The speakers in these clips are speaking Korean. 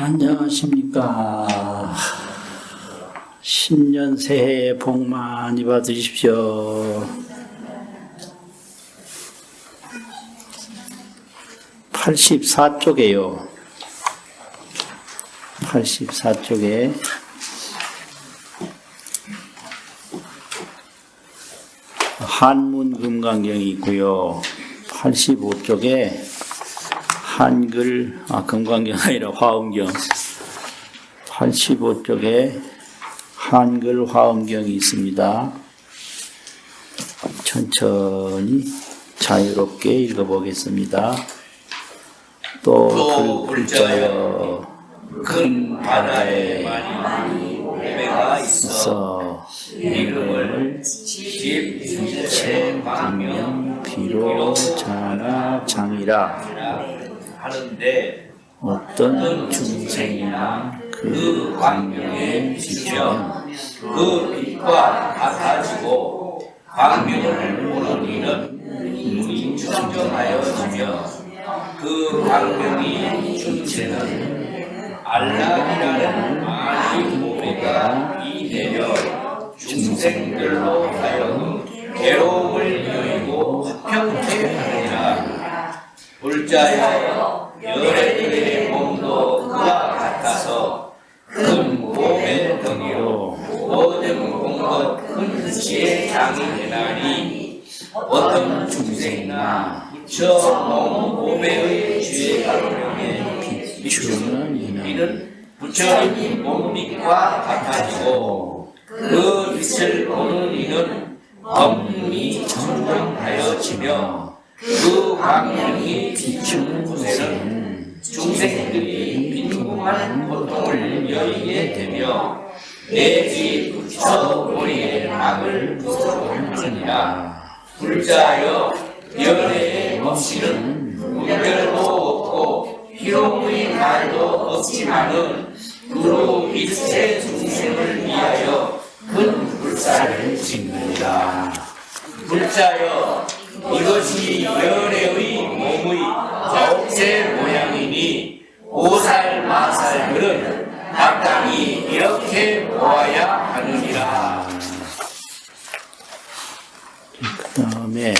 안녕하십니까. 신년 새해 복 많이 받으십시오. 84쪽에요. 84쪽에 한문금강경이 있고요. 85쪽에 한글, 금강경 아니라 화엄경. 85쪽에 한글 화엄경이 있습니다. 천천히 자유롭게 읽어보겠습니다. 또 글자여 큰 바다에 많이 오배가 있어 이름을 집주체 광명 비로 자나 장이라 하는데 어떤 중생이나 그 광명에 비추면 그 빛과 같아지고 광명을 보는 이는 눈이 청정하여지며 그 광명이 주체는 알라라는 많이 오배가 이되며 중생들로 하여금 괴로움을 여의고 화평케 하리라. 불자여 열애들의 몸도 그와 같아서 큰 몸의 덩이로 모든 공것 큰 지의 장이 되나니 어떤 중생이나 저 몸의 주의 광명에 비추는 이는 부처님 몸빛과 같아지고 그 빛을 보는 이는 법문이 청정하여지며 그 광명이 비추는 곳에는 중생들이 빈궁한 고통을 여의게 되며 내지 부처 머리의 막을 부숴하느니라. 불자여 열애의 없이는 분별도 없고 희롱의 말도 없지만은 두루 일체 중생을 위하여 큰 불사를 짓느니라. 불자여 이것이 열애의 몸의 자옥새 모양이니 오살 마살들은 마땅히 이렇게 보아야 하느니라. 그 다음에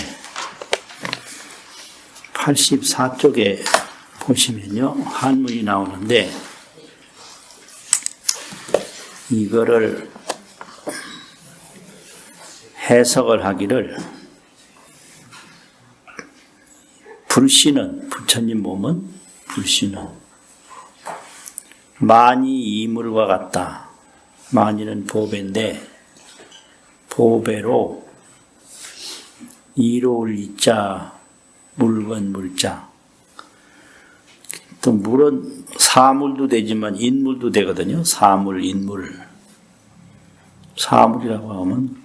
84쪽에 보시면요 한문이 나오는데 이거를 해석을 하기를 불씨는 부처님 몸은 불씨는 만이 이물과 같다. 만이는 보배인데 보배로 이로울 이자 물건 물자. 또 물은 사물도 되지만 인물도 되거든요. 사물, 인물. 사물이라고 하면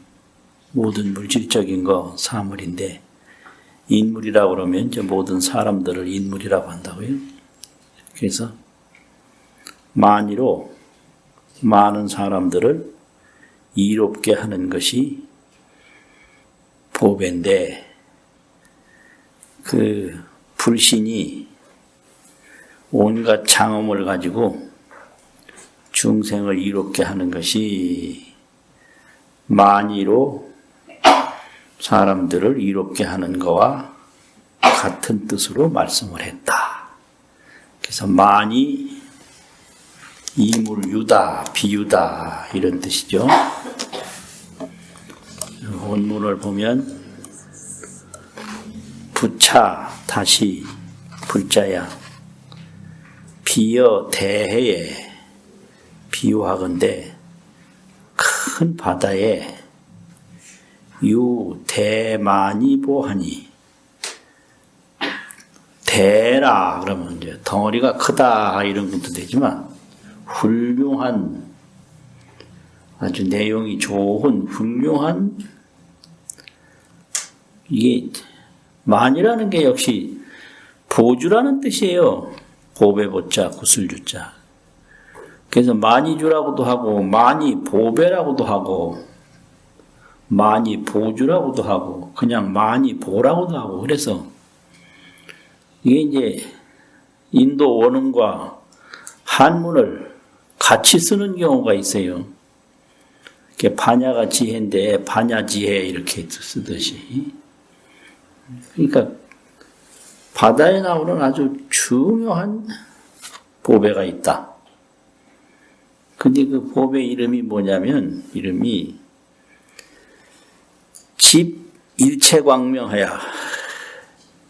모든 물질적인 거 사물인데 인물이라고 그러면 이제 모든 사람들을 인물이라고 한다고요. 그래서 만이로 많은 사람들을 이롭게 하는 것이 보배인데 그 불신이 온갖 장엄을 가지고 중생을 이롭게 하는 것이 만이로 사람들을 이롭게 하는 것과 같은 뜻으로 말씀을 했다. 그래서 만이 이물유다, 비유다 이런 뜻이죠. 원문을 보면 부차 다시 불자야 비여 대해에 비유하건대 큰 바다에 유 대만이 보하니 대라 그러면 이제 덩어리가 크다 이런 것도 되지만 훌륭한 아주 내용이 좋은 훌륭한 이게 만이라는 게 역시 보주라는 뜻이에요. 보배보자 구슬주자. 그래서 만이주라고도 하고 만이 보배라고도 하고 많이 보주라고도 하고 그냥 많이 보라고도 하고 그래서 이게 이제 인도 원음과 한문을 같이 쓰는 경우가 있어요. 이렇게 반야가 지혜인데 반야지혜 이렇게 쓰듯이. 그러니까 바다에 나오는 아주 중요한 보배가 있다. 근데 그 보배 이름이 뭐냐면 이름이 집일체광명하야.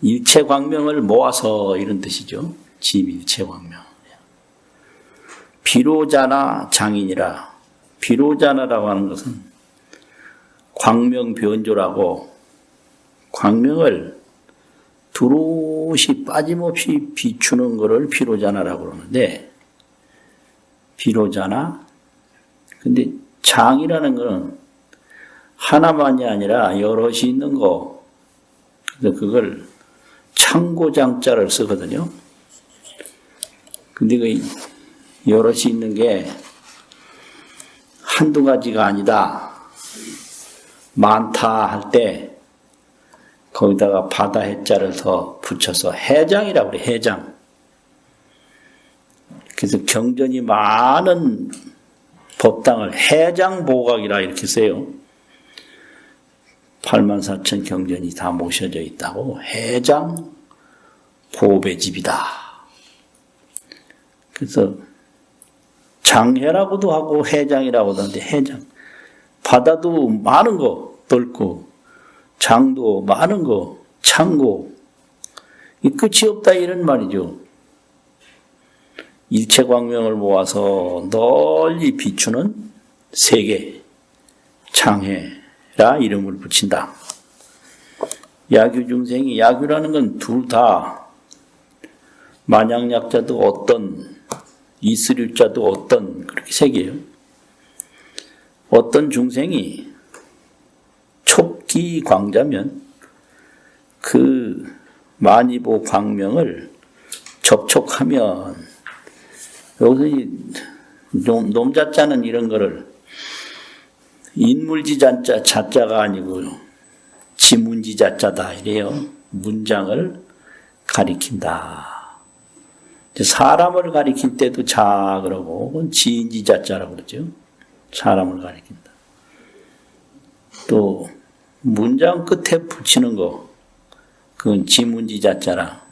일체광명을 모아서 이런 뜻이죠. 집일체광명. 비로자나 장인이라. 비로자나라고 하는 것은 광명변조라고 광명을 두루시 빠짐없이 비추는 것을 비로자나라고 그러는데 비로자나 근데 장이라는 것은 하나만이 아니라 여럿이 있는 거 그래서 그걸 창고장자를 쓰거든요. 근데 그 여럿이 있는 게 한두 가지가 아니다. 많다 할 때 거기다가 바다 해자를 더 붙여서 해장이라고 그래. 해장. 그래서 경전이 많은 법당을 해장보각이라 이렇게 써요. 84,000 경전이 다 모셔져 있다고 해장 보배집이다. 그래서 장해라고도 하고 해장이라고도 하는데 해장. 바다도 많은 거 넓고 장도 많은 거 창고 이 끝이 없다 이런 말이죠. 일체광명을 모아서 널리 비추는 세계 장해라 이름을 붙인다. 야규 중생이 야규라는 건 둘 다 만약약자도 어떤 이스류자도 어떤 그렇게 세 개예요. 어떤 중생이 촉기 광자면 그 만이보 광명을 접촉하면 여기서 놈자자는 이런 거를 인물지자자 자자가 아니고 지문지자자다 이래요. 문장을 가리킨다. 사람을 가리킬 때도 자 그러고 그건 지인지자자라고 그러죠. 사람을 가리킨다. 또 문장 끝에 붙이는 거 그건 지문지자자라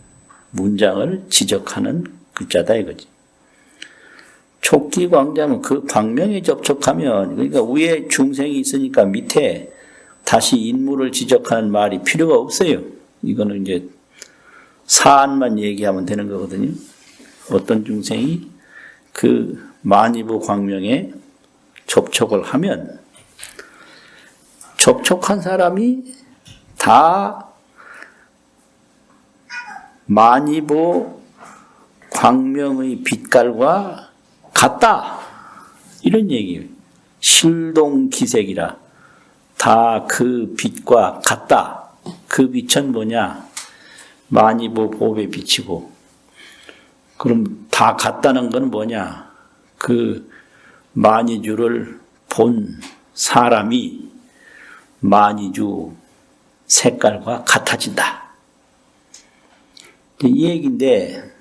문장을 지적하는 글자다 이거지. 촉기광자면 그 광명에 접촉하면 그러니까 위에 중생이 있으니까 밑에 다시 인물을 지적하는 말이 필요가 없어요. 이거는 이제 사안만 얘기하면 되는 거거든요. 어떤 중생이 그 만이부 광명에 접촉을 하면 접촉한 사람이 다 만이부 광명의 빛깔과 같다. 이런 얘기예요. 실동기색이라 다 그 빛과 같다. 그 빛은 뭐냐? 만이부 보배 빛이고 그럼 다 같다는 건 뭐냐? 그 만이주를 본 사람이 만이주 색깔과 같아진다. 이 얘기인데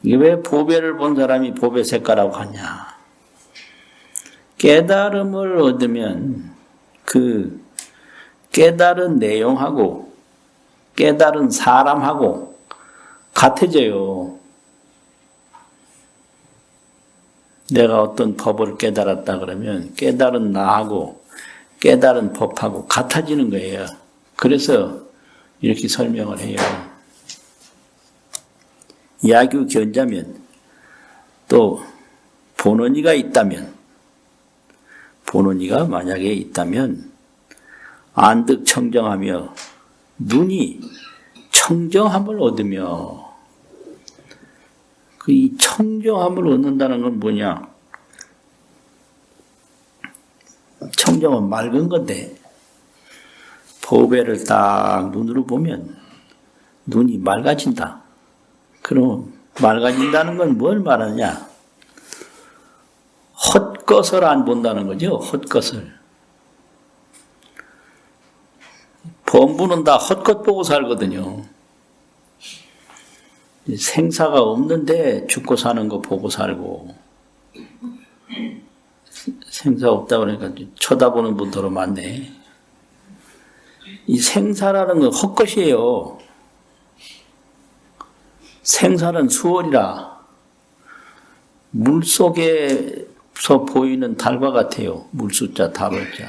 이게 왜 보배를 본 사람이 보배 색깔하고 하냐? 깨달음을 얻으면 그 깨달은 내용하고 깨달은 사람하고 같아져요. 내가 어떤 법을 깨달았다 그러면 깨달은 나하고 깨달은 법하고 같아지는 거예요. 그래서 이렇게 설명을 해요. 야규 견자면 또 본원이가 있다면 본원이가 만약에 있다면 안득 청정하며 눈이 청정함을 얻으며 이 청정함을 얻는다는 건 뭐냐? 청정은 맑은 건데 보배를 딱 눈으로 보면 눈이 맑아진다. 그럼 맑아진다는 건 뭘 말하냐? 헛것을 안 본다는 거죠. 헛것을. 범부는 다 헛것 보고 살거든요. 생사가 없는데 죽고 사는 거 보고 살고, 생사 없다 그러니까 쳐다보는 분들도 많네. 이 생사라는 건 헛것이에요. 생사는 수월이라. 물속에서 보이는 달과 같아요. 물숫자, 달월자.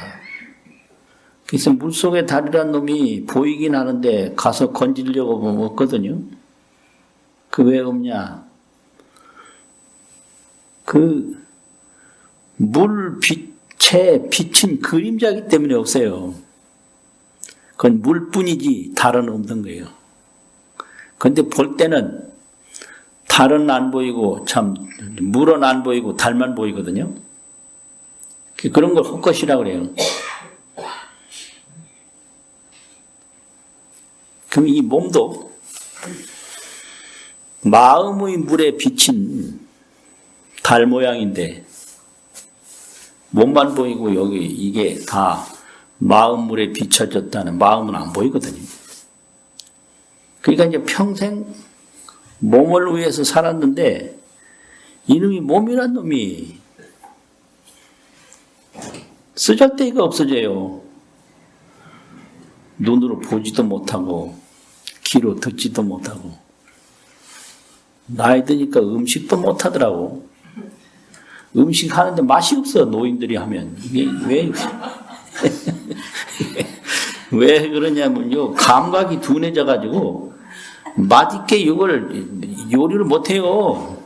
그래서 물속의 달이란 놈이 보이긴 하는데 가서 건지려고 보면 없거든요. 그 왜 없냐? 그 물빛에 비친 그림자이기 때문에 없어요. 그건 물뿐이지 달은 없는 거예요. 그런데 볼 때는 달은 안 보이고 참 물은 안 보이고 달만 보이거든요. 그런 걸 헛것이라고 그래요. 그럼 이 몸도 마음의 물에 비친 달 모양인데 몸만 보이고 여기 이게 다 마음 물에 비춰졌다는 마음은 안 보이거든요. 그러니까 이제 평생 몸을 위해서 살았는데 이놈이 몸이란 놈이 쓰잘데기가 없어져요. 눈으로 보지도 못하고 귀로 듣지도 못하고 나이 드니까 음식도 못하더라고. 음식 하는데 맛이 없어. 노인들이 하면 이게 왜 그러냐면요, 감각이 둔해져 가지고 맛있게 이걸 요리를 못해요.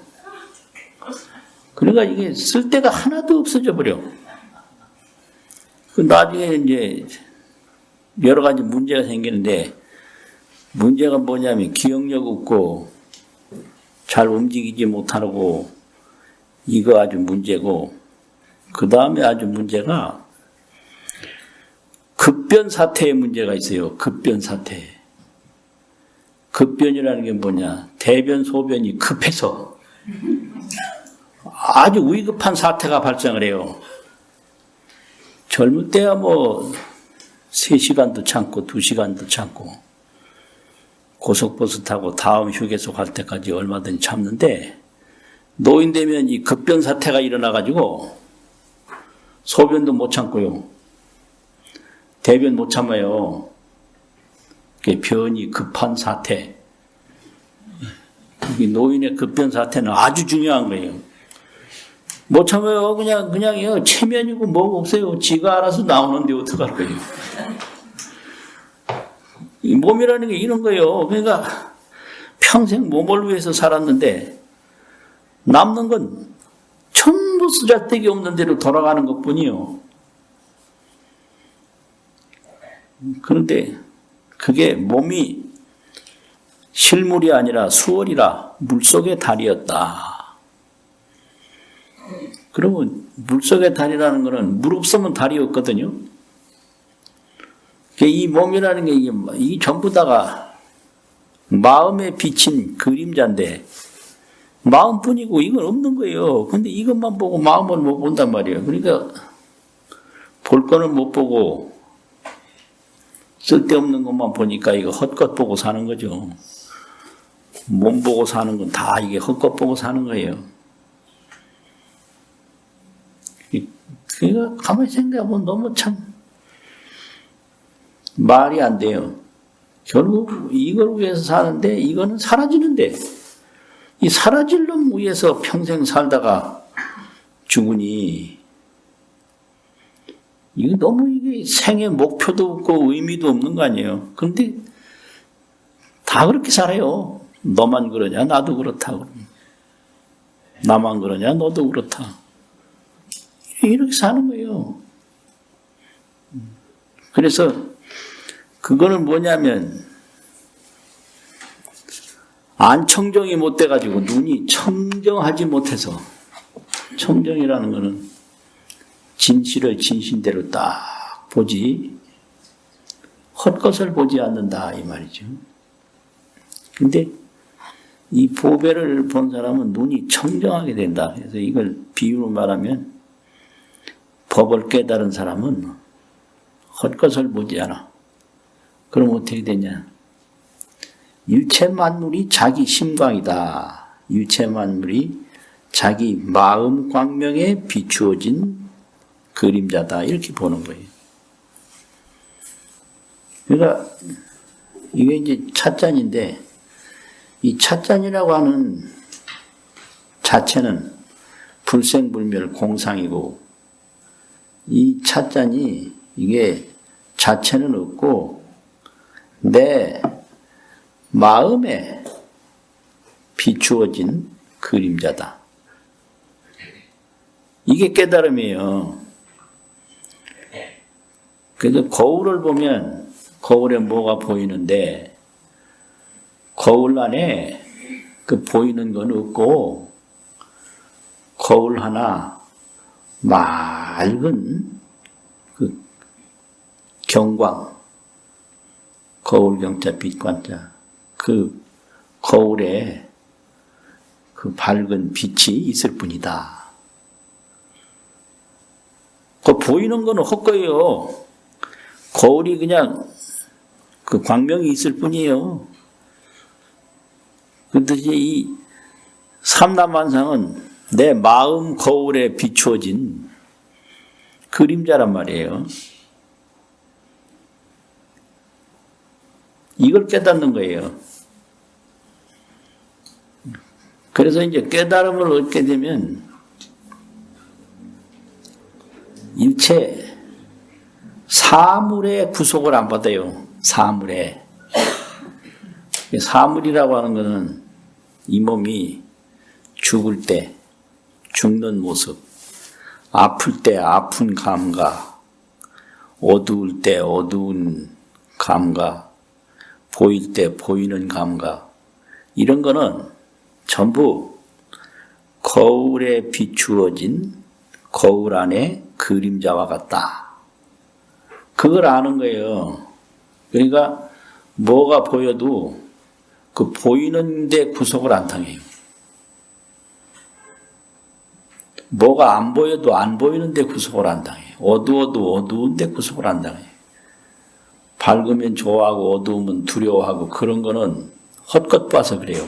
그러니까 이게 쓸데가 하나도 없어져 버려. 그 나중에 이제 여러 가지 문제가 생기는데, 문제가 뭐냐면 기억력 없고 잘 움직이지 못하고, 이거 아주 문제고, 그 다음에 아주 문제가 급변 사태의 문제가 있어요. 급변 사태. 급변이라는 게 뭐냐? 대변 소변이 급해서 아주 위급한 사태가 발생을 해요. 젊을 때야 뭐 3시간도 참고 2시간도 참고 고속버스 타고 다음 휴게소 갈 때까지 얼마든지 참는데, 노인 되면 이 급변 사태가 일어나가지고 소변도 못 참고요. 대변 못 참아요. 그게 변이 급한 사태. 이 노인의 급변 사태는 아주 중요한 거예요. 못 참아요. 그냥요. 체면이고 뭐가 없어요. 지가 알아서 나오는데 어떡할 거예요. 이 몸이라는 게 이런 거예요. 그러니까 평생 몸을 위해서 살았는데 남는 건 전부 쓰잘데기 없는 대로 돌아가는 것뿐이요. 그런데 그게 몸이 실물이 아니라 수월이라 물속의 달이었다. 그러면 물속의 달이라는 것은 물 없으면 달이 없거든요. 이 몸이라는 게 이게 전부 다가 마음에 비친 그림자인데 마음뿐이고 이건 없는 거예요. 근데 이것만 보고 마음을 못 본단 말이에요. 그러니까 볼 거는 못 보고 쓸데없는 것만 보니까 이거 헛것 보고 사는 거죠. 몸 보고 사는 건 다 이게 헛것 보고 사는 거예요. 그러니까 가만히 생각해보면 너무 참 말이 안 돼요. 결국 이걸 위해서 사는데 이거는 사라지는데, 이 사라질 놈 위해서 평생 살다가 죽으니 이거 너무 이게 생의 목표도 없고 의미도 없는 거 아니에요. 그런데 다 그렇게 살아요. 너만 그러냐 나도 그렇다. 나만 그러냐 너도 그렇다. 이렇게 사는 거예요. 그래서 그거는 뭐냐면 안청정이 못 돼가지고 눈이 청정하지 못해서, 청정이라는 거는 진실을 진실대로 딱 보지 헛것을 보지 않는다 이 말이죠. 근데 이 보배를 본 사람은 눈이 청정하게 된다. 그래서 이걸 비유로 말하면 법을 깨달은 사람은 헛것을 보지 않아. 그럼 어떻게 되냐? 일체 만물이 자기 심광이다. 일체 만물이 자기 마음 광명에 비추어진 그림자다. 이렇게 보는 거예요. 그러니까 이게 이제 찻잔인데 이 찻잔이라고 하는 자체는 불생불멸 공상이고 이 찻잔이 이게 자체는 없고 내 마음에 비추어진 그림자다. 이게 깨달음이에요. 그래서 거울을 보면 거울에 뭐가 보이는데 거울 안에 그 보이는 건 없고 거울 하나 맑은 그 경광 거울 경자 빛관자 그 거울에 그 밝은 빛이 있을 뿐이다. 그 보이는 거는 헛거예요. 거울이 그냥 그 광명이 있을 뿐이에요. 그런데 이 삼라만상은 내 마음 거울에 비추어진 그림자란 말이에요. 이걸 깨닫는 거예요. 그래서 이제 깨달음을 얻게 되면 일체 사물의 구속을 안 받아요. 사물에. 사물이라고 하는 것은 이 몸이 죽을 때 죽는 모습, 아플 때 아픈 감각, 어두울 때 어두운 감각, 보일 때 보이는 감각, 이런 거는 전부 거울에 비추어진 거울 안에 그림자와 같다. 그걸 아는 거예요. 그러니까 뭐가 보여도 그 보이는 데 구속을 안 당해요. 뭐가 안 보여도 안 보이는 데 구속을 안 당해요. 어두워도 어두운 데 구속을 안 당해요. 밝으면 좋아하고 어두우면 두려워하고 그런 거는 헛것 봐서 그래요.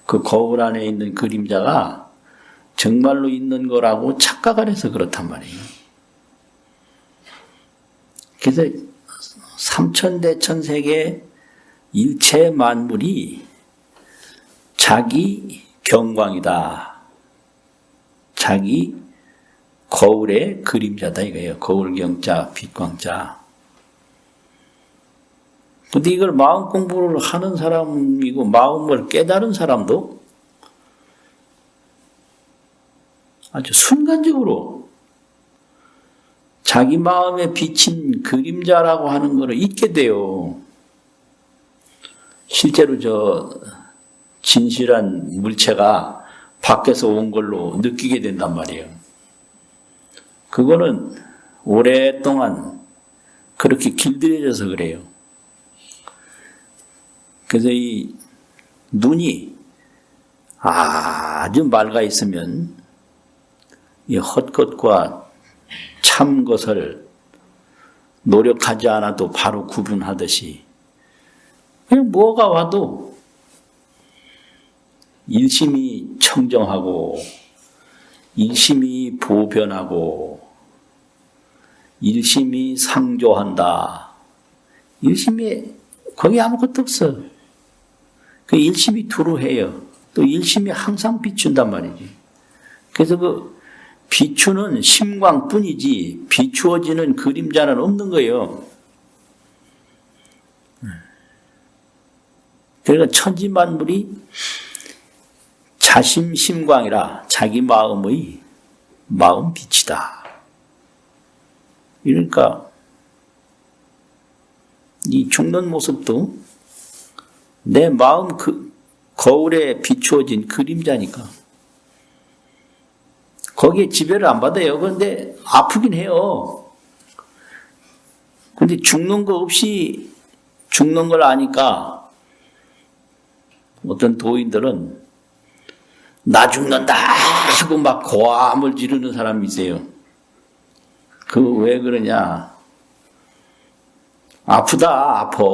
그 거울 안에 있는 그림자가 정말로 있는 거라고 착각을 해서 그렇단 말이에요. 그래서 삼천대천세계 일체 만물이 자기 경광이다. 자기 거울의 그림자다 이거예요. 거울경자, 빛광자. 근데 이걸 마음 공부를 하는 사람이고 마음을 깨달은 사람도 아주 순간적으로 자기 마음에 비친 그림자라고 하는 것을 잊게 돼요. 실제로 진실한 물체가 밖에서 온 걸로 느끼게 된단 말이에요. 그거는 오랫동안 그렇게 길들여져서 그래요. 그래서 이 눈이 아주 맑아 있으면 이 헛것과 참 것을 노력하지 않아도 바로 구분하듯이 그냥 뭐가 와도 일심이 청정하고 일심이 보변하고 일심이 상조한다. 일심이 거기 아무것도 없어. 그 일심이 두루해요. 또 일심이 항상 비춘단 말이지. 그래서 그 비추는 심광뿐이지 비추어지는 그림자는 없는 거예요. 그러니까 천지만물이 자심심광이라 자기 마음의 마음 빛이다. 그러니까 이 죽는 모습도 내 마음 그 거울에 비추어진 그림자니까 거기에 지배를 안 받아요. 그런데 아프긴 해요. 근데 죽는 거 없이 죽는 걸 아니까 어떤 도인들은 나 죽는다 하고 막 고함을 지르는 사람이 있어요. 그 왜 그러냐? 아프다, 아파.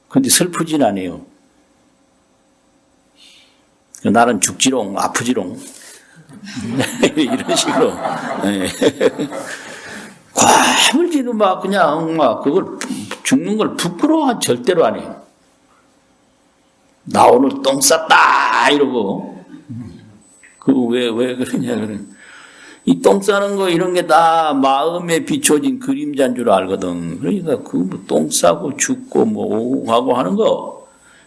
근데 슬프진 않아요. 나는 죽지롱, 아프지롱. 이런 식으로. 과물지도 막 그냥 막 그걸 죽는 걸 부끄러워 절대로 안 해요. 나 오늘 똥 쌌다 이러고. 왜 그러냐 그러면 이 똥 싸는 거 이런 게 다 마음에 비춰진 그림자인 줄 알거든. 그러니까 그 똥 싸고 죽고 뭐 하고 하는 거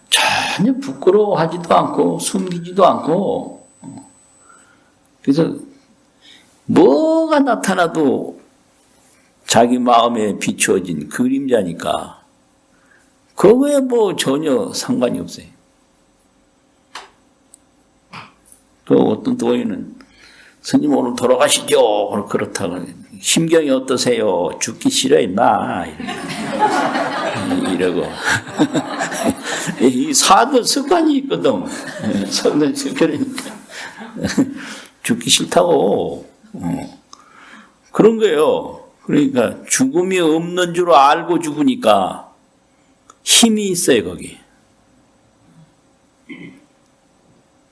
전혀 부끄러워하지도 않고 숨기지도 않고. 그래서 뭐가 나타나도 자기 마음에 비추어진 그림자니까 그거에 뭐 전혀 상관이 없어요. 그 어떤 도인은 스님 오늘 돌아가시죠. 그렇다고 심경이 어떠세요? 죽기 싫어 임마 이러고 이 사도 습관이 있거든. 그러니까 죽기 싫다고 그런 거예요. 그러니까 죽음이 없는 줄 알고 죽으니까 힘이 있어요 거기.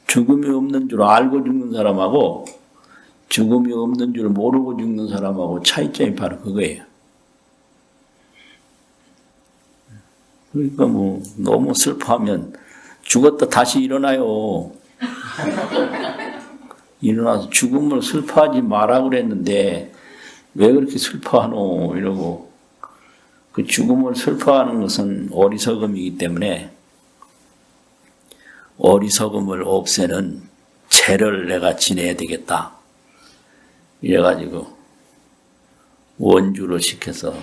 죽음이 없는 줄 알고 죽는 사람하고 죽음이 없는 줄 모르고 죽는 사람하고 차이점이 바로 그거예요. 그러니까 뭐 너무 슬퍼하면 죽었다 다시 일어나요. 일어나서 죽음을 슬퍼하지 마라 그랬는데 왜 그렇게 슬퍼하노 이러고. 그 죽음을 슬퍼하는 것은 어리석음이기 때문에 어리석음을 없애는 죄를 내가 지내야 되겠다. 이래가지고 원주를 시켜서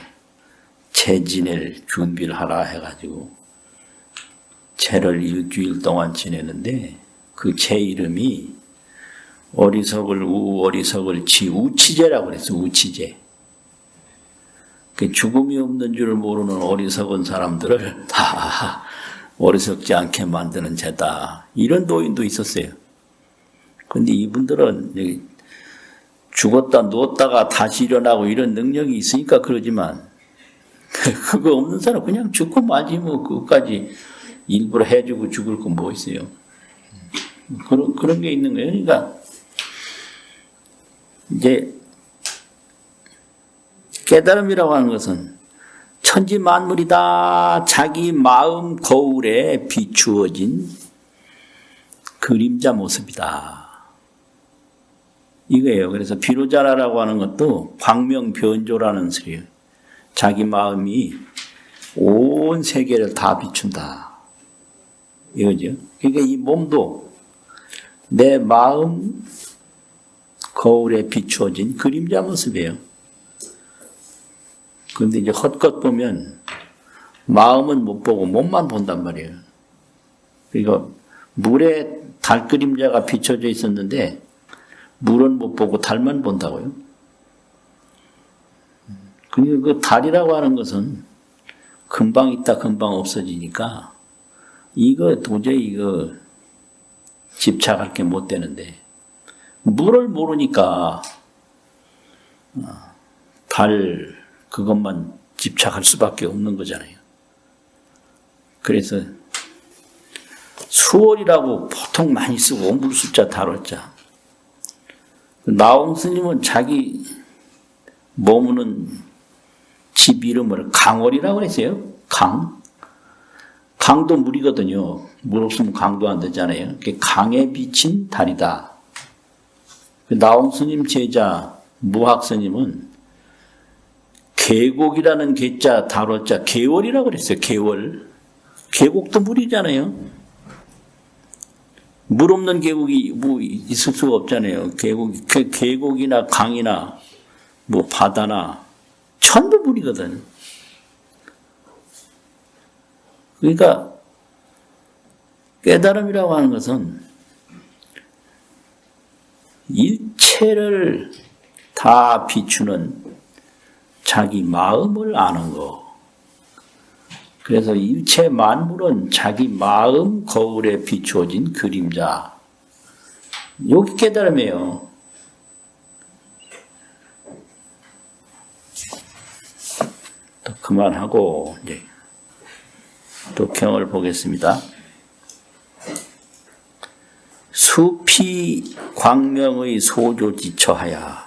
죄 지낼 준비를 하라 해가지고 죄를 일주일 동안 지내는데 그 죄 이름이 어리석을 우치제라고 그랬어. 우치제. 그 죽음이 없는 줄 모르는 어리석은 사람들을 다 어리석지 않게 만드는 죄다. 이런 도인도 있었어요. 근데 이분들은 죽었다 누웠다가 다시 일어나고 이런 능력이 있으니까 그러지만 그거 없는 사람 그냥 죽고 마지 뭐 그것까지 일부러 해주고 죽을 건 뭐 있어요. 그런 게 있는 거예요. 그러니까 이제 깨달음이라고 하는 것은 천지 만물이다 자기 마음 거울에 비추어진 그림자 모습이다. 이거예요. 그래서 비로자라라고 하는 것도 광명변조라는 소리예요. 자기 마음이 온 세계를 다 비춘다. 이거죠. 그러니까 이 몸도 내 마음 거울에 비추어진 그림자 모습이에요. 그런데 이제 헛것 보면 마음은 못 보고 몸만 본단 말이에요. 그러니까 물에 달 그림자가 비춰져 있었는데 물은 못 보고 달만 본다고요. 그러니까 그 달이라고 하는 것은 금방 있다 금방 없어지니까 이거 도저히 이거 집착할 게 못 되는데 물을 모르니까 달 그것만 집착할 수밖에 없는 거잖아요. 그래서 수월이라고 보통 많이 쓰고 물숫자 달월자. 나홍 스님은 자기 머무는 집 이름을 강월이라고 그랬어요. 강도 물이거든요. 물 없으면 강도 안 되잖아요. 강에 비친 달이다. 나홍 스님 제자 무학 스님은 계곡이라는 계자 달월자 계월이라고 그랬어요. 계월. 계곡도 물이잖아요. 물 없는 계곡이 뭐 있을 수가 없잖아요. 계곡이나 강이나 뭐 바다나 전부 물이거든. 그러니까 깨달음이라고 하는 것은 일체를 다 비추는 자기 마음을 아는 거. 그래서 일체 만물은 자기 마음 거울에 비추어진 그림자. 여기 깨달음이에요. 또 그만하고 이제 또 경을 보겠습니다. 수피 광명의 소조지처하야.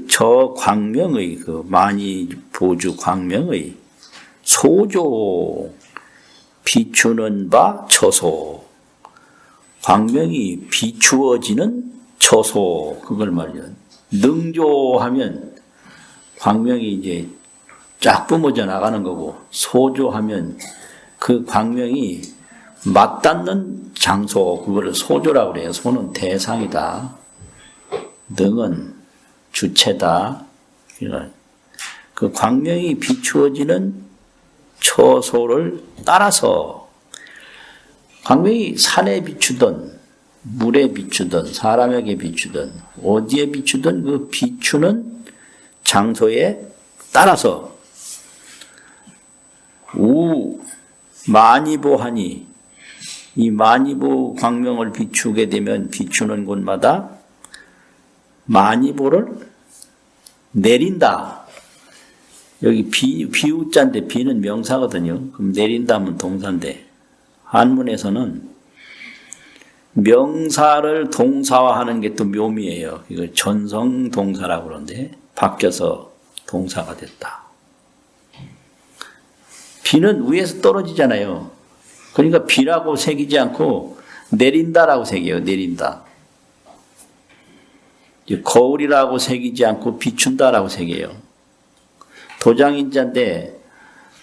저 광명의 많이 보주 광명의 소조 비추는 바 처소. 광명이 비추어지는 처소. 그걸 말이야. 능조하면 광명이 이제 쫙 뿜어져 나가는 거고, 소조하면 그 광명이 맞닿는 장소, 그거를 소조라고 그래요. 소는 대상이다. 능은 주체다. 그 광명이 비추어지는 처소를 따라서 광명이 산에 비추든 물에 비추든 사람에게 비추든 어디에 비추든 그 비추는 장소에 따라서 마니보하니, 이 마니보 광명을 비추게 되면 비추는 곳마다 마니보를 내린다. 여기 비우자인데 비는 명사거든요. 그럼 내린다 하면 동사인데, 한문에서는 명사를 동사화하는 게 또 묘미예요. 이걸 전성 동사라고 그러는데 바뀌어서 동사가 됐다. 비는 위에서 떨어지잖아요. 그러니까 비라고 새기지 않고 내린다라고 새겨요. 내린다. 거울이라고 새기지 않고 비춘다라고 새겨요. 도장인자인데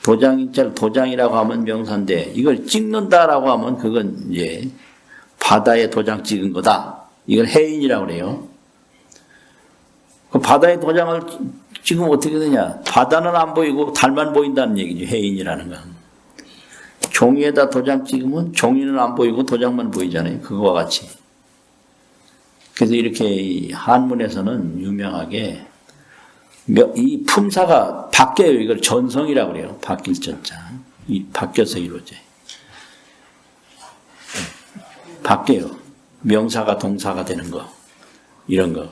도장인자를 도장이라고 하면 명사인데 이걸 찍는다라고 하면 그건 이제 바다에 도장 찍은 거다. 이걸 해인이라고 그래요. 그 바다에 도장을 찍으면 어떻게 되냐? 바다는 안 보이고 달만 보인다는 얘기죠. 해인이라는 건. 종이에다 도장 찍으면 종이는 안 보이고 도장만 보이잖아요. 그거와 같이. 그래서 이렇게 한문에서는 유명하게 이 품사가 바뀌어요. 이걸 전성이라고 그래요. 바뀔 전자. 이 바뀌어서 이루어져요. 바뀌어요. 명사가 동사가 되는 거. 이런 거.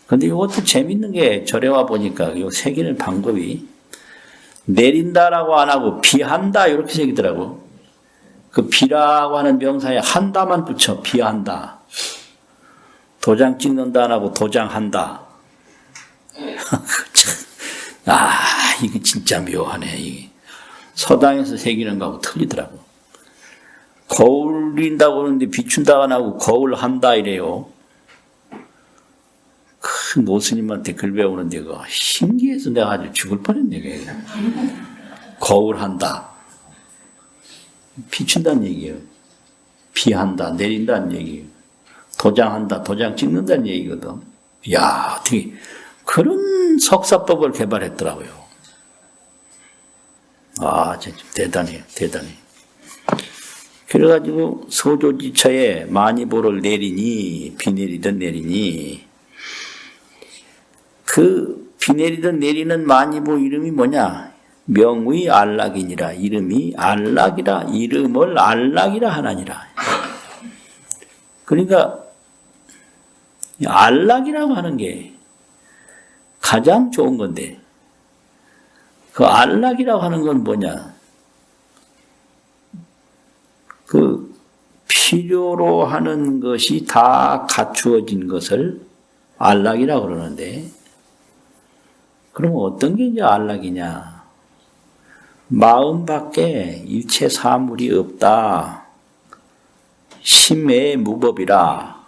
근데 이것도 재밌는 게 절에 와 보니까 이 새기는 방법이 내린다라고 안 하고 비한다 이렇게 새기더라고. 그 비라고 하는 명사에 한다만 붙여. 비한다. 도장 찍는다 안 하고 도장한다. 이게 진짜 묘하네. 이게. 서당에서 새기는 거하고 틀리더라고. 거울린다고 그러는데 비춘다가 안 하고 거울한다 이래요. 큰 노스님한테 글 배우는데 그거 신기해서 내가 아주 죽을 뻔했네. 그게. 거울한다. 비춘다는 얘기예요. 비한다. 내린다는 얘기예요. 도장한다. 도장 찍는다는 얘기거든. 이야, 어떻게 그런 석사법을 개발했더라고요. 진짜 대단해요. 대단해. 그래가지고 소조지처에 마니보를 내리니 비 내리든 내리니 그 비 내리든 내리는 마니보 이름이 뭐냐? 명의 안락이니라. 이름이 안락이라. 이름을 안락이라 하나니라. 그러니까 안락이라고 하는 게 가장 좋은 건데 그 안락이라고 하는 건 뭐냐? 그 필요로 하는 것이 다 갖추어진 것을 안락이라고 그러는데 그러면 어떤 게 이제 안락이냐? 마음 밖에 일체 사물이 없다. 심의 무법이라.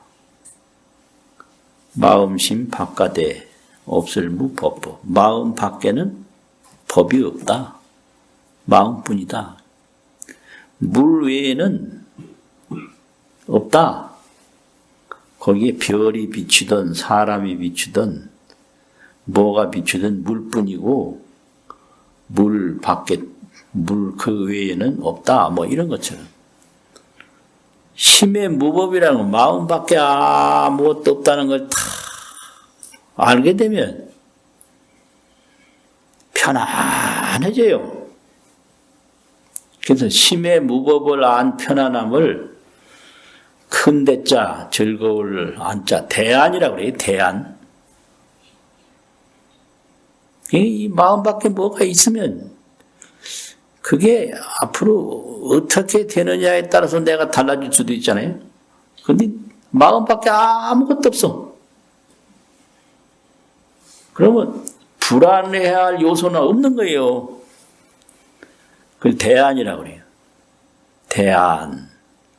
마음심 바깥에 없을 무법법. 마음 밖에는 법이 없다. 마음뿐이다. 물 외에는 없다. 거기에 별이 비추든 사람이 비추든 뭐가 비추든 물뿐이고 물 밖에 물 그 외에는 없다. 뭐 이런 것처럼. 심의 무법이라는 건 마음 밖에 아무것도 없다는 걸 다 알게 되면 편안해져요. 그래서 심의 무법을 안 편안함을 큰 대자 즐거울 안자 대안이라고 그래요. 대안. 이 마음 밖에 뭐가 있으면 그게 앞으로 어떻게 되느냐에 따라서 내가 달라질 수도 있잖아요. 근데 마음밖에 아무것도 없어. 그러면 불안해야 할 요소는 없는 거예요. 그걸 대안이라고 그래요. 대안.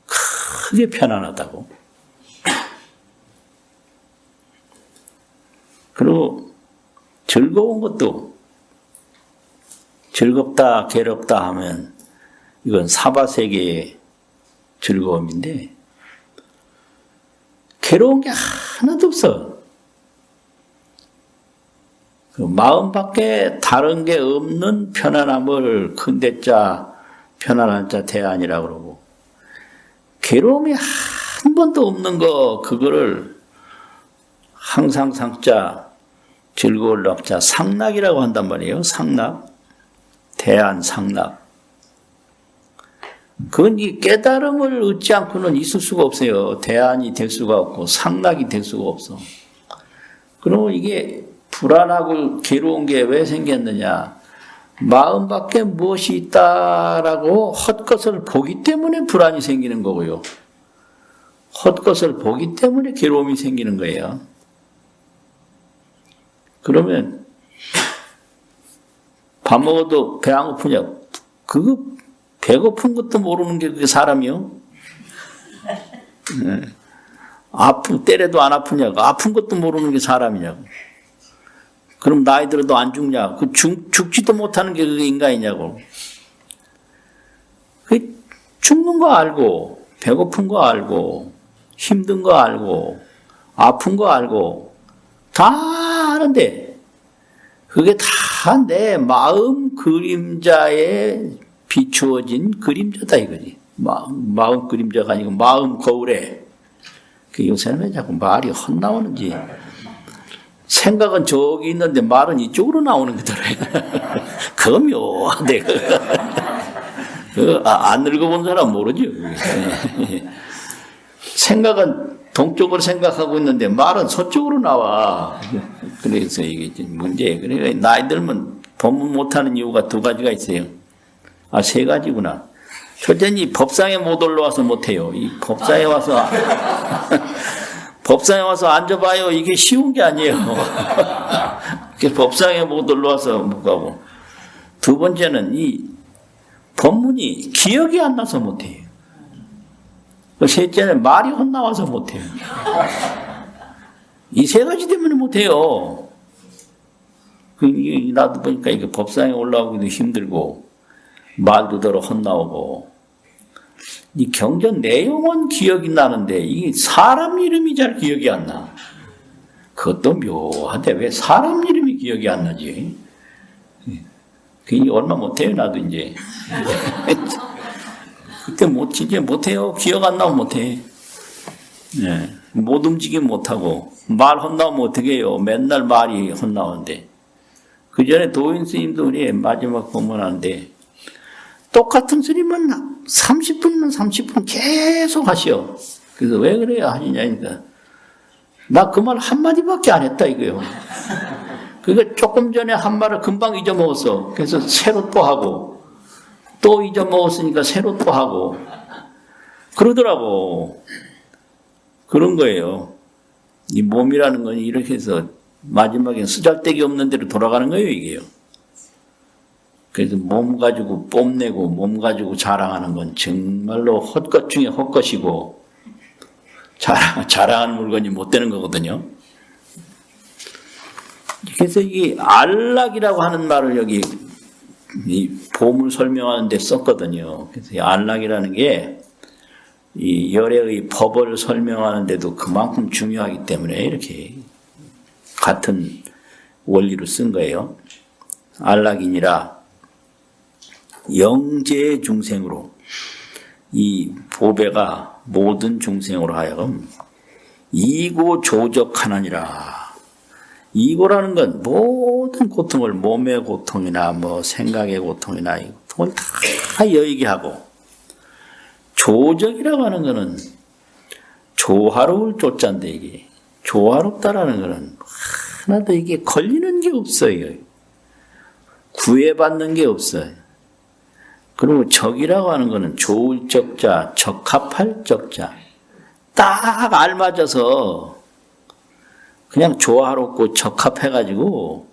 크게 편안하다고. 그리고 즐거운 것도 즐겁다, 괴롭다 하면 이건 사바세계의 즐거움인데 괴로운 게 하나도 없어. 그 마음밖에 다른 게 없는 편안함을 큰대자 편안한 자 대안이라고 그러고 괴로움이 한 번도 없는 거 그거를 항상 상자 즐거울 낙자 상락이라고 한단 말이에요. 상락. 대안 상락. 그건 이 깨달음을 얻지 않고는 있을 수가 없어요. 대안이 될 수가 없고 상락이 될 수가 없어. 그러면 이게 불안하고 괴로운 게 왜 생겼느냐? 마음 밖에 무엇이 있다라고 헛것을 보기 때문에 불안이 생기는 거고요. 헛것을 보기 때문에 괴로움이 생기는 거예요. 그러면 밥 먹어도 배 안 고프냐? 그거 배고픈 것도 모르는 게 그게 사람이요? 때려도 안 아프냐고. 아픈 것도 모르는 게 사람이냐고. 그럼 나이 들어도 안 죽냐? 죽지도 못하는 게 그게 인간이냐고. 죽는 거 알고, 배고픈 거 알고, 힘든 거 알고, 아픈 거 알고, 다 아는데, 그게 다 내 마음 그림자에 비추어진 그림자다 이거지. 마음 그림자가 아니고 마음 거울에. 요새는 왜 자꾸 말이 헛나오는지. 생각은 저기 있는데 말은 이쪽으로 나오는 거더라고요. 그거 묘하대. 안 읽어본 사람 모르죠. 생각은 동쪽으로 생각하고 있는데 말은 서쪽으로 나와. 그래서 이게 문제예요. 그러니까 나이 들면 법문 못하는 이유가 두 가지가 있어요. 세 가지구나. 첫째는 이 법상에 못 올라와서 못해요. 이 법상에 와서 법상에 와서 앉아봐요. 이게 쉬운 게 아니에요. 법상에 못 올라와서 못 가고. 두 번째는 이 법문이 기억이 안 나서 못해요. 셋째는 말이 헛나와서 못해요. 이 세 가지 때문에 못해요. 나도 보니까 이게 법상에 올라오기도 힘들고, 말도 더러 헛나오고, 이 경전 내용은 기억이 나는데, 이게 사람 이름이 잘 기억이 안 나. 그것도 묘한데, 왜 사람 이름이 기억이 안 나지? 그게 얼마 못해요, 나도 이제. 그때 진짜 못해요. 기억 안 나면 못해. 네. 못 움직이면 못하고, 말 헛나오면 어떻게 해요? 맨날 말이 헛나오는데. 그 전에 도인 스님도 우리 마지막 법문하는데, 똑같은 스님은 30분이면 30분 계속 하셔. 그래서 왜 그래요? 하시냐니까. 나 그 말 한마디밖에 안 했다, 이거요. 그러니까 조금 전에 한 말을 금방 잊어먹었어. 그래서 새로 또 하고, 또 잊어먹었으니까 새로 또 하고, 그러더라고. 그런 거예요. 이 몸이라는 건 이렇게 해서 마지막엔 쓰잘데기 없는 대로 돌아가는 거예요, 이게요. 그래서 몸 가지고 뽐내고 몸 가지고 자랑하는 건 정말로 헛것 중에 헛것이고 자랑하는 물건이 못 되는 거거든요. 그래서 이 안락이라고 하는 말을 여기 이 보물 설명하는 데 썼거든요. 그래서 이 안락이라는 게 이 열애의 법을 설명하는 데도 그만큼 중요하기 때문에 이렇게 같은 원리로 쓴 거예요. 안락이니라 영재 중생으로 이 보배가 모든 중생으로 하여금 이고 조적하느니라. 이고라는 건 모든 고통을 몸의 고통이나 뭐 생각의 고통이나 이 고통을 다 여의게 하고 조적이라고 하는 거는 조화로울 조자인데 이게 조화롭다라는 거는 하나도 이게 걸리는 게 없어요. 구애받는 게 없어요. 그리고 적이라고 하는 거는 좋을 적자, 적합할 적자. 딱 알맞아서 그냥 조화롭고 적합해가지고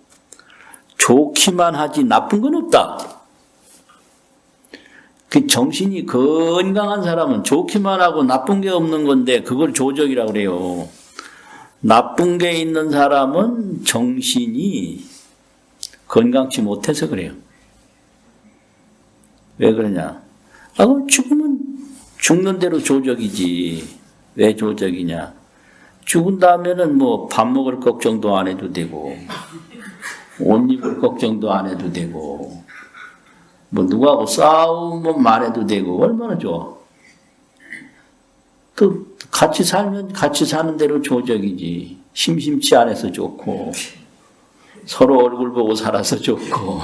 좋기만 하지 나쁜 건 없다. 그 정신이 건강한 사람은 좋기만 하고 나쁜 게 없는 건데 그걸 조적이라고 그래요. 나쁜 게 있는 사람은 정신이 건강치 못해서 그래요. 왜 그러냐? 죽으면 죽는 대로 조적이지. 왜 조적이냐? 죽은 다음에는 뭐 밥 먹을 걱정도 안 해도 되고, 옷 입을 걱정도 안 해도 되고, 뭐 누구하고 싸우면 안 해도 되고, 얼마나 좋아. 또 같이 살면 같이 사는 대로 조적이지. 심심치 않아서 좋고, 서로 얼굴 보고 살아서 좋고.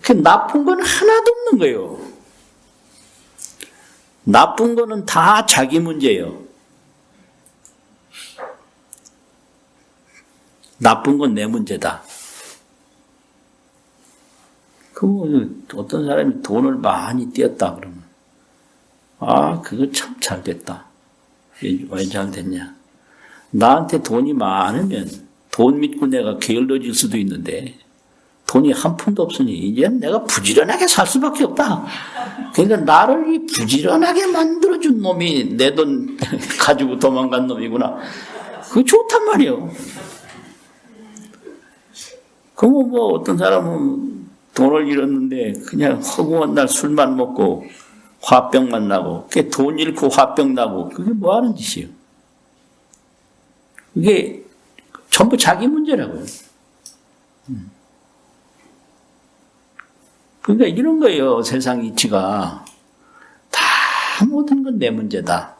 그 나쁜 건 하나도 없는 거예요. 나쁜 거는 다 자기 문제예요. 나쁜 건 내 문제다. 어떤 사람이 돈을 많이 띄었다 그러면 그거 참 잘 됐다. 왜 잘 됐냐? 나한테 돈이 많으면 돈 믿고 내가 게을러질 수도 있는데 돈이 한 푼도 없으니 이제는 내가 부지런하게 살 수밖에 없다. 그러니까 나를 이 부지런하게 만들어준 놈이 내 돈 가지고 도망간 놈이구나. 그거 좋단 말이에요. 그럼 뭐 어떤 사람은 돈을 잃었는데 그냥 허구한 날 술만 먹고 화병만 나고 그게 돈 잃고 화병 나고 그게 뭐 하는 짓이에요. 그게 전부 자기 문제라고요. 그러니까 이런 거예요. 세상 이치가. 다 모든 건 내 문제다.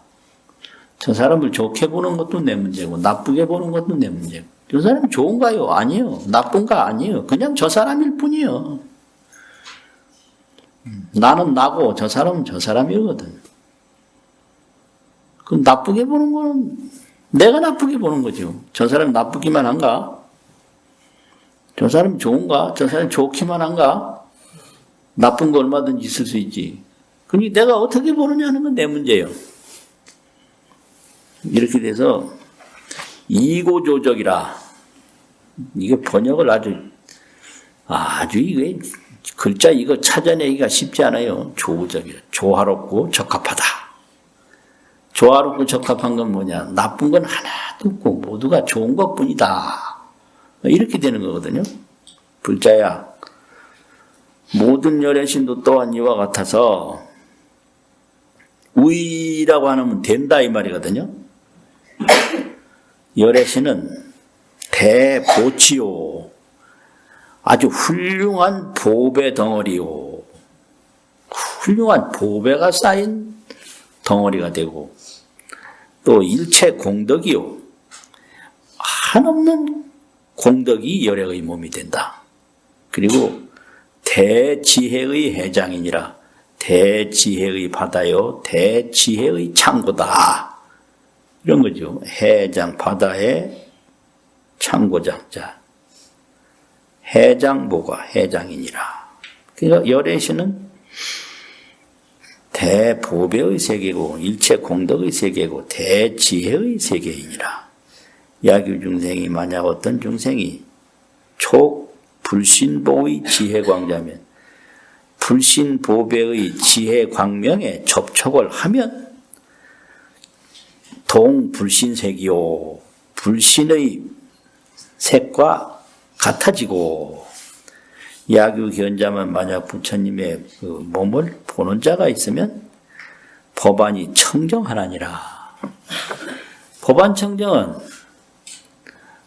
저 사람을 좋게 보는 것도 내 문제고 나쁘게 보는 것도 내 문제고. 저 사람이 좋은가요? 아니에요. 나쁜가? 아니에요. 그냥 저 사람일 뿐이에요. 나는 나고 저 사람은 저 사람이거든. 그럼 나쁘게 보는 거는 내가 나쁘게 보는 거죠. 저 사람이 나쁘기만 한가? 저 사람이 좋은가? 저 사람이 좋기만 한가? 나쁜 거 얼마든지 있을 수 있지. 그러니까 내가 어떻게 보느냐는 건 내 문제예요. 이렇게 돼서 이고조적이라. 이게 번역을 아주 이게 글자 이거 찾아내기가 쉽지 않아요. 조적이라. 조화롭고 적합하다. 조화롭고 적합한 건 뭐냐? 나쁜 건 하나도 없고 모두가 좋은 것뿐이다. 이렇게 되는 거거든요. 불자야. 모든 열애신도 또한 이와 같아서 우이라고 하면 된다 이 말이거든요. 열애신은 대보치요. 아주 훌륭한 보배 덩어리요. 훌륭한 보배가 쌓인 덩어리가 되고 또 일체 공덕이요. 한없는 공덕이 열애의 몸이 된다. 그리고 대지혜의 해장이니라. 대지혜의 바다요. 대지혜의 창고다. 이런 거죠. 해장 바다의 창고장자. 해장모가 해장이니라. 그러니까 열애신은 대보배의 세계고 일체 공덕의 세계고 대지혜의 세계이니라. 야규 중생이 만약 어떤 중생이 불신보의 지혜광자면 불신보배의 지혜광명에 접촉을 하면 동불신색이요. 불신의 색과 같아지고 야규견자만 만약 부처님의 그 몸을 보는 자가 있으면 법안이 청정하나니라. 법안 청정은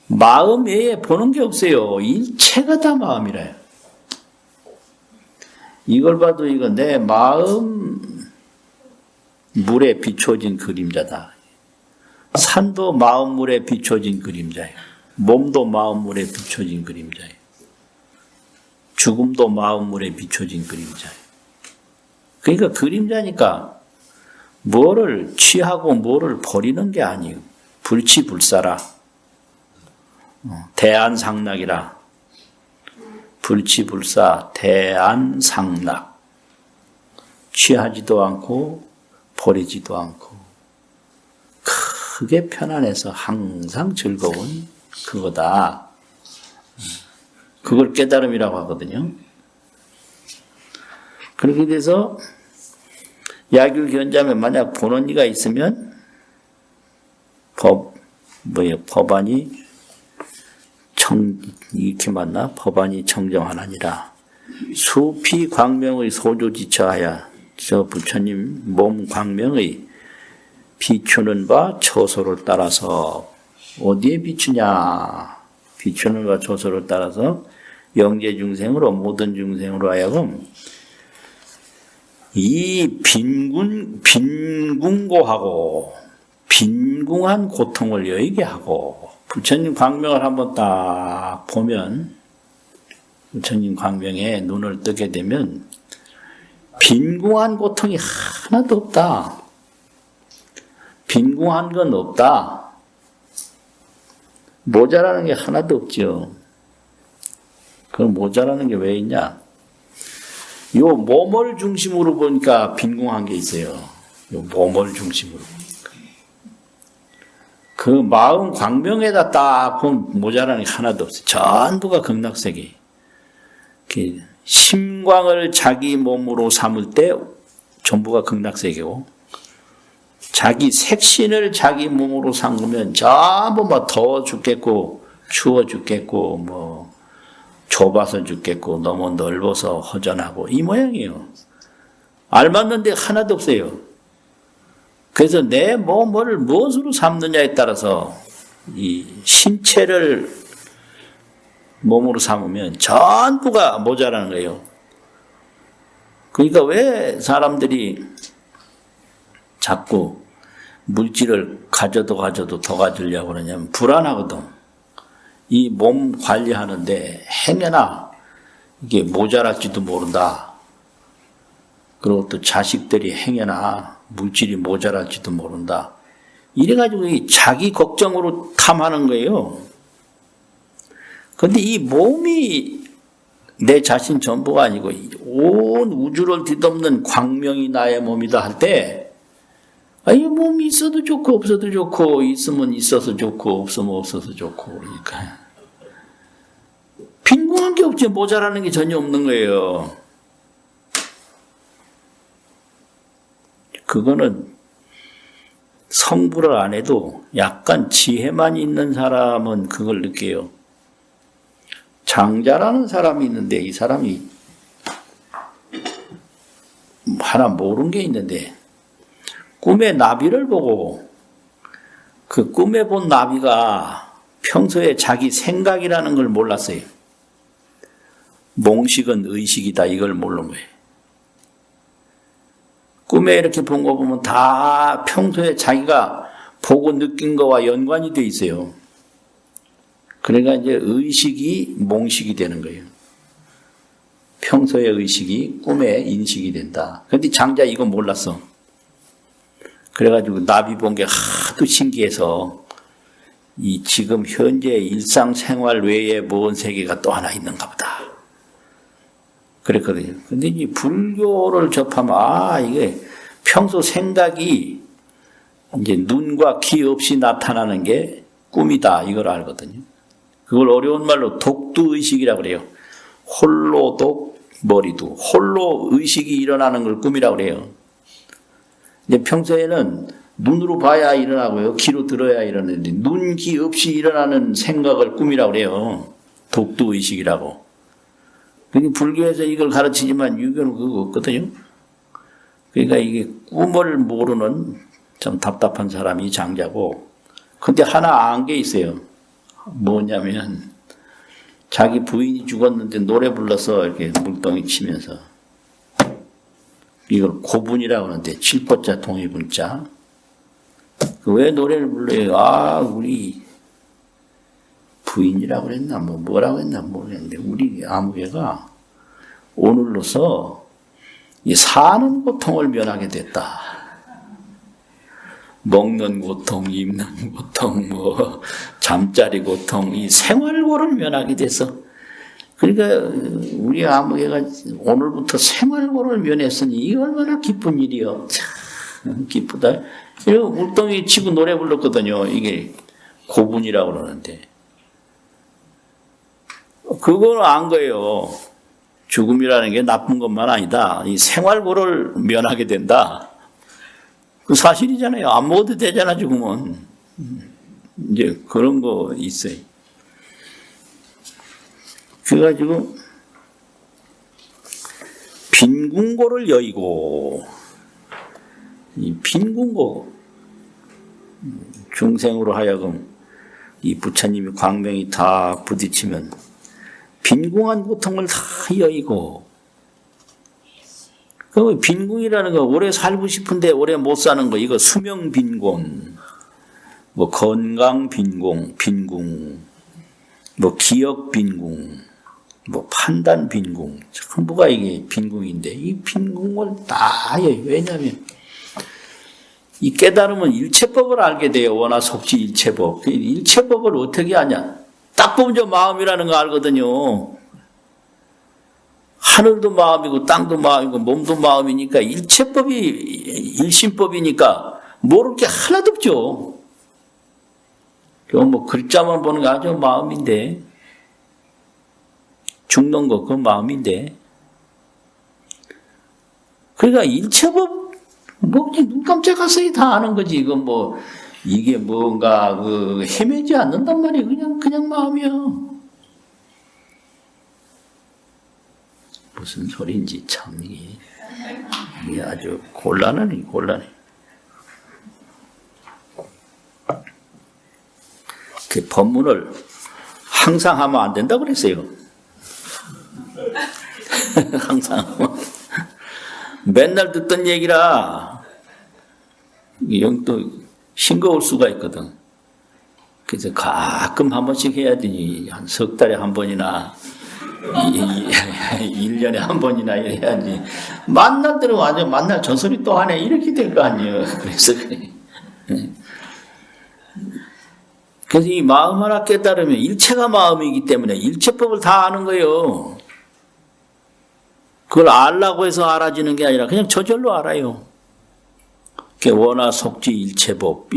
마음 외에 보는 게 없어요. 일체가 다 마음이라요. 이걸 봐도 이거 내 마음 물에 비춰진 그림자다. 산도 마음 물에 비춰진 그림자예요. 몸도 마음 물에 비춰진 그림자예요. 죽음도 마음 물에 비춰진 그림자예요. 그러니까 그림자니까 뭐를 취하고 뭐를 버리는 게 아니에요. 불치불사라. 대안상락이라. 불치불사 대안상락. 취하지도 않고 버리지도 않고 크게 편안해서 항상 즐거운 그거다. 그걸 깨달음이라고 하거든요. 그렇게 돼서 야귤견자면 만약 보는 이가 있으면 법안이 이렇게 맞나? 법안이 청정하나니라. 수피 광명의 소조지처하여 저 부처님 몸 광명의 비추는 바 처소를 따라서 어디에 비추냐? 비추는 바 처소를 따라서 영재 중생으로 모든 중생으로 하여금 이 빈궁고하고 빈궁한 고통을 여의게 하고 부처님 광명을 한번 딱 보면 부처님 광명에 눈을 뜨게 되면 빈궁한 고통이 하나도 없다. 빈궁한 건 없다. 모자라는 게 하나도 없죠. 그 모자라는 게 왜 있냐? 요 몸을 중심으로 보니까 빈궁한 게 있어요. 요 몸을 중심으로 보니까. 그 마음 광명에다 딱 보면 모자라는 게 하나도 없어요. 전부가 극락세계. 심광을 자기 몸으로 삼을 때 전부가 극락세계고, 자기 색신을 자기 몸으로 삼으면 전부 뭐 더워 죽겠고, 추워 죽겠고, 뭐 좁아서 죽겠고, 너무 넓어서 허전하고, 이 모양이에요. 알맞는데 하나도 없어요. 그래서 내 몸을 무엇으로 삼느냐에 따라서 이 신체를 몸으로 삼으면 전부가 모자라는 거예요. 그러니까 왜 사람들이 자꾸 물질을 가져도 더 가지려고 그러냐면 불안하거든. 이 몸 관리하는데 행여나 이게 모자랄지도 모른다. 그리고 또 자식들이 행여나 물질이 모자랄지도 모른다. 이래가지고 자기 걱정으로 탐하는 거예요. 그런데 이 몸이 내 자신 전부가 아니고 온 우주를 뒤덮는 광명이 나의 몸이다 할 때, 이 몸이 있어도 좋고 없어도 좋고, 있으면 있어서 좋고 없으면 없어서 좋고, 그러니까 빈궁한 게 없지, 모자라는 게 전혀 없는 거예요. 그거는 성불을 안 해도 약간 지혜만 있는 사람은 그걸 느껴요. 장자라는 사람이 있는데 이 사람이 하나 모르는 게 있는데, 꿈에 나비를 보고 그 꿈에 본 나비가 평소에 자기 생각이라는 걸 몰랐어요. 몽식은 의식이다, 이걸 모르는 거예요. 꿈에 이렇게 본 거 보면 다 평소에 자기가 보고 느낀 거와 연관이 돼 있어요. 그러니까 이제 의식이 몽식이 되는 거예요. 평소의 의식이 꿈에 인식이 된다. 그런데 장자 이거 몰랐어. 그래가지고 나비 본 게 하도 신기해서 이 지금 현재 일상생활 외에 먼 세계가 또 하나 있는가 보다. 그랬거든요. 근데 이 불교를 접하면 이게 평소 생각이 이제 눈과 귀 없이 나타나는 게 꿈이다, 이걸 알거든요. 그걸 어려운 말로 독두의식이라고 그래요. 홀로독 머리도, 홀로 의식이 일어나는 걸 꿈이라고 그래요. 근데 평소에는 눈으로 봐야 일어나고요, 귀로 들어야 일어나는데 눈, 귀 없이 일어나는 생각을 꿈이라고 그래요. 독두의식이라고. 그러니까 불교에서 이걸 가르치지만 유교는 그거 없거든요. 그러니까 이게 꿈을 모르는 좀 답답한 사람이 장자고, 근데 하나 안 게 있어요. 뭐냐면 자기 부인이 죽었는데 노래 불러서 이렇게 물덩이 치면서, 이걸 고분이라고 하는데 7보자 동의분자. 왜 노래를 불러요? 우리 부인이라고 그랬나 뭐라고 했나 모르겠는데 우리 아무개가 오늘로서 이 사는 고통을 면하게 됐다. 먹는 고통, 입는 고통, 잠자리 고통, 이 생활고를 면하게 돼서 그러니까 우리 아무개가 오늘부터 생활고를 면했으니 이게 얼마나 기쁜 일이요. 참 기쁘다. 이거 물동이 치고 노래 불렀거든요. 이게 고분이라고 그러는데. 그걸 안 거예요. 죽음이라는 게 나쁜 것만 아니다. 이 생활고를 면하게 된다. 그 사실이잖아요. 안 먹어도 되잖아, 죽으면. 이제 그런 거 있어요. 그래가지고, 빈궁고를 여의고, 이 빈궁고, 중생으로 하여금 이 부처님이 광명이 다 부딪히면 빈궁한 고통을 다 여의고, 그 빈궁이라는 거 오래 살고 싶은데 오래 못 사는 거 이거 수명 빈곤, 뭐 건강 빈궁, 뭐 기억 빈궁, 뭐 판단 빈궁, 전부가 이게 빈궁인데 이 빈궁을 다 여의고. 왜냐하면 이 깨달으면 일체법을 알게 돼요. 원하 속지 일체법. 일체법을 어떻게 아냐? 딱 보면 저 마음이라는 거 알거든요. 하늘도 마음이고 땅도 마음이고 몸도 마음이니까 일체법이 일심법이니까 모를 게 하나도 없죠. 뭐 글자만 보는 게 아주 마음인데 죽는 거 그 마음인데 그러니까 일체법 뭐 그냥 눈 깜짝하세요 다 아는 거지. 이건 뭐 이게 뭔가 그 헤매지 않는단 말이에요. 그냥 마음이야. 무슨 소리인지 참 이게 아주 곤란해. 그 법문을 항상 하면 안 된다 그랬어요. 항상 하면. 맨날 듣던 얘기라 영 또 싱거울 수가 있거든. 그래서 가끔 한 번씩 해야 되니 한 석 달에 한 번이나 1년에 한 번이나 해야지. 만날 때는 완전 만날 저 소리 또 하네 이렇게 될 거 아니에요. 그래서 그래. 그래서 이 마음 하나 깨달으면 일체가 마음이기 때문에 일체법을 다 아는 거예요. 그걸 알라고 해서 알아지는 게 아니라 그냥 저절로 알아요. 원하 속지 일체법,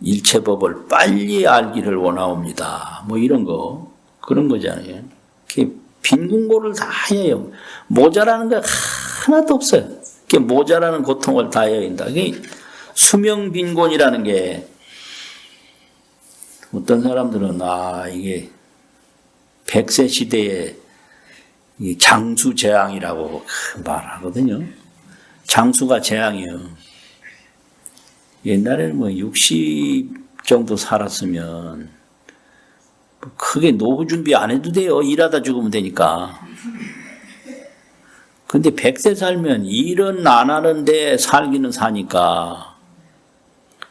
일체법을 빨리 알기를 원하옵니다. 뭐 이런 거, 그런 거잖아요. 빈궁고를 다 해요. 모자라는 거 하나도 없어요. 모자라는 고통을 다 해야 한다. 수명빈곤이라는 게 어떤 사람들은 이게 백세 시대에 장수재앙이라고 말하거든요. 장수가 재앙이에요. 옛날에는 뭐 60 정도 살았으면 크게 노후 준비 안 해도 돼요. 일하다 죽으면 되니까. 근데 100세 살면 일은 안 하는데 살기는 사니까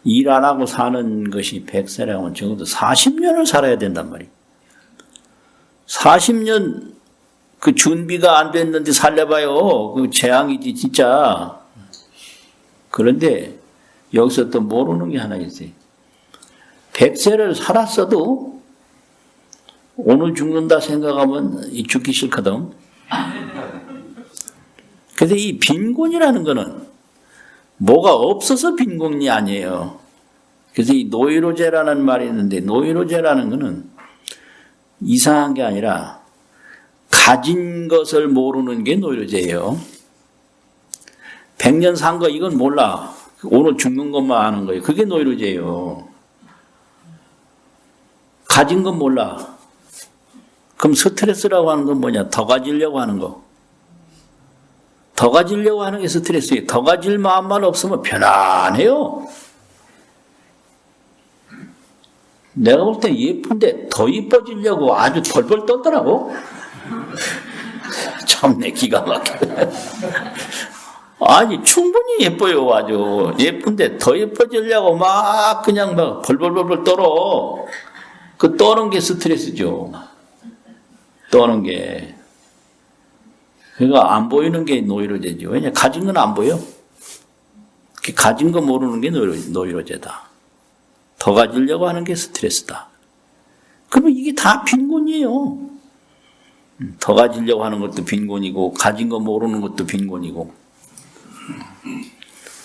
일 안 하고 사는 것이 100세라면 적어도 40년을 살아야 된단 말이에요. 40년 그 준비가 안 됐는데 살려봐요. 그 재앙이지 진짜. 그런데 여기서 또 모르는 게 하나 있어요. 100세를 살았어도 오늘 죽는다 생각하면 죽기 싫거든. 그래서 이 빈곤이라는 거는 뭐가 없어서 빈곤이 아니에요. 그래서 이 노이로제라는 말이 있는데 노이로제라는 거는 이상한 게 아니라 가진 것을 모르는 게 노이로제예요. 100년 산 거 이건 몰라. 오늘 죽는 것만 아는 거예요. 그게 노이로제예요. 가진 건 몰라. 그럼 스트레스라고 하는 건 뭐냐? 더 가지려고 하는 거. 더 가지려고 하는 게 스트레스예요. 더 가질 마음만 없으면 편안해요. 내가 볼 때 예쁜데 더 이뻐지려고 아주 벌벌 떨더라고. 참내 기가 막혀. 아니 충분히 예뻐요. 아주 예쁜데 더 예뻐지려고 막 그냥 막 벌벌벌벌 떨어. 그 떠는 게 스트레스죠. 떠는 게. 그러니까 안 보이는 게 노이로제죠. 왜냐 가진 건 안 보여. 가진 거 모르는 게 노이로제다. 더 가지려고 하는 게 스트레스다. 그러면 이게 다 빈곤이에요. 더 가지려고 하는 것도 빈곤이고 가진 거 모르는 것도 빈곤이고.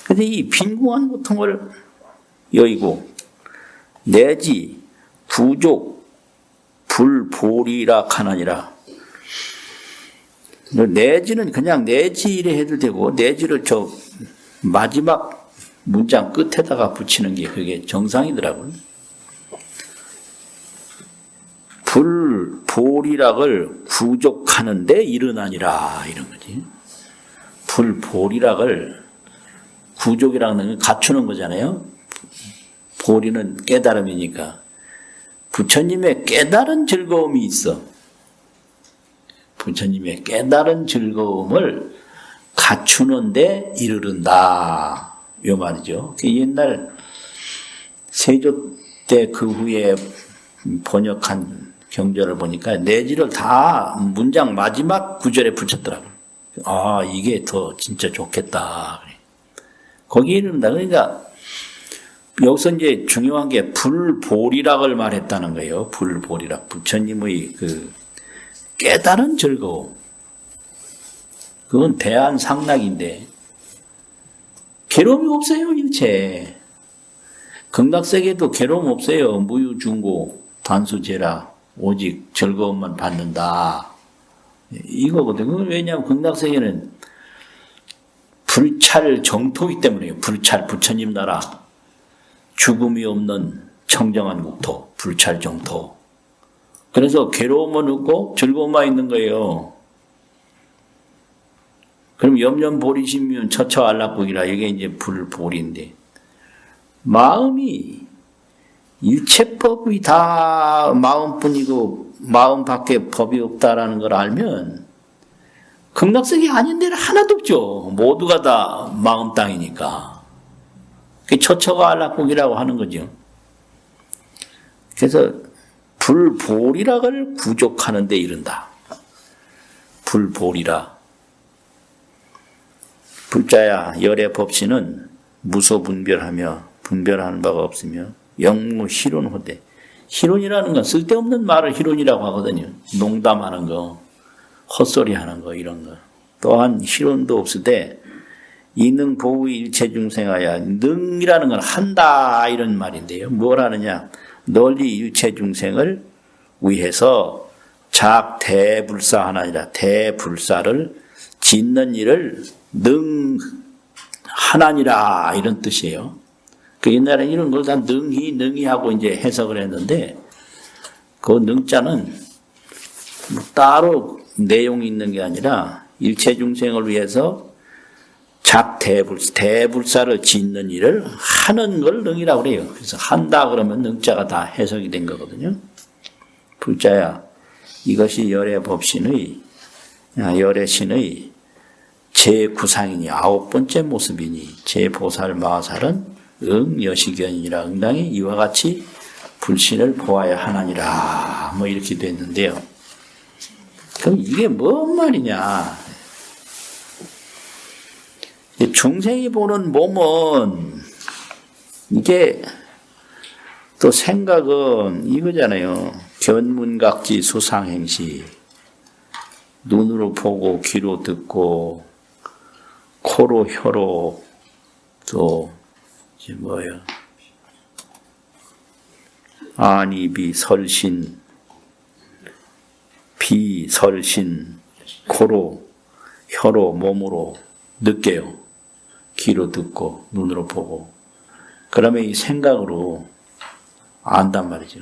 근데 이 빈곤한 고통을 여의고 내지 부족 불보리라 하나니라. 내지는 그냥 내지 이래 해도 되고 내지를 저 마지막 문장 끝에다가 붙이는 게 그게 정상이더라고요. 불보리락을 구족하는데 일어나니라 이런 거지. 불보리락을 구족이라는 건 갖추는 거잖아요. 보리는 깨달음이니까. 부처님의 깨달은 즐거움이 있어. 부처님의 깨달은 즐거움을 갖추는데 이르른다. 이 말이죠. 옛날 세조 때 그 후에 번역한 경전을 보니까 내지를 다 문장 마지막 구절에 붙였더라고요. 아, 이게 더 진짜 좋겠다. 거기에 이른다. 그러니까 여기서 이제 중요한 게 불보리락을 말했다는 거예요. 불보리락. 부처님의 그 깨달은 즐거움. 그건 대한상락인데 괴로움이 없어요. 일체. 극락세계도 괴로움 없어요. 무유중고 단수제라 오직 즐거움만 받는다. 이거거든요. 왜냐하면 극락세계는 불찰 정토이기 때문에요. 불찰 부처님 나라. 죽음이 없는 청정한 국토. 불찰 정토. 그래서 괴로움은 없고 즐거움만 있는 거예요. 그럼 염려보리심면 처처안락국이라 이게 이제 불보리인데 마음이 일체법이 다 마음뿐이고 마음 밖에 법이 없다라는 걸 알면 극락세계 아닌 데는 하나도 없죠. 모두가 다 마음 땅이니까. 그게 처처가 안락국이라고 하는 거죠. 그래서 불보리락을 구족하는 데 이른다. 불보리라. 불자야 열의 법신은 무소분별하며 분별하는 바가 없으며 영무 희론호대. 희론이라는 건 쓸데없는 말을 희론이라고 하거든요. 농담하는 거, 헛소리하는 거 이런 거. 또한 희론도 없을 때 이능 보의 일체 중생하야. 능이라는 건 한다 이런 말인데요. 뭘 하느냐? 널리 일체 중생을 위해서 작 대불사 하나니라. 대불사를 짓는 일을 능하나니라 이런 뜻이에요. 그 옛날에 이런 걸 다 능히 하고 이제 해석을 했는데 그 능자는 따로 내용이 있는 게 아니라 일체 중생을 위해서 작 대불사를 짓는 일을 하는 걸 능이라고 그래요. 그래서 한다 그러면 능자가 다 해석이 된 거거든요. 불자야 이것이 열의 법신의 열의 신의 제9상이니 9번째 모습이니 제 보살 마살은 여시견이라 응당이 이와 같이 불신을 보아야 하나니라 뭐 이렇게 됐는데요. 그럼 이게 뭔 말이냐? 중생이 보는 몸은 이게 또 생각은 이거잖아요. 견문각지 수상행시 눈으로 보고 귀로 듣고 코로 혀로 또 이제 뭐예요? 안입이 설신 비설신 코로 혀로 몸으로 느껴요. 귀로 듣고 눈으로 보고 그러면 이 생각으로 안단 말이죠.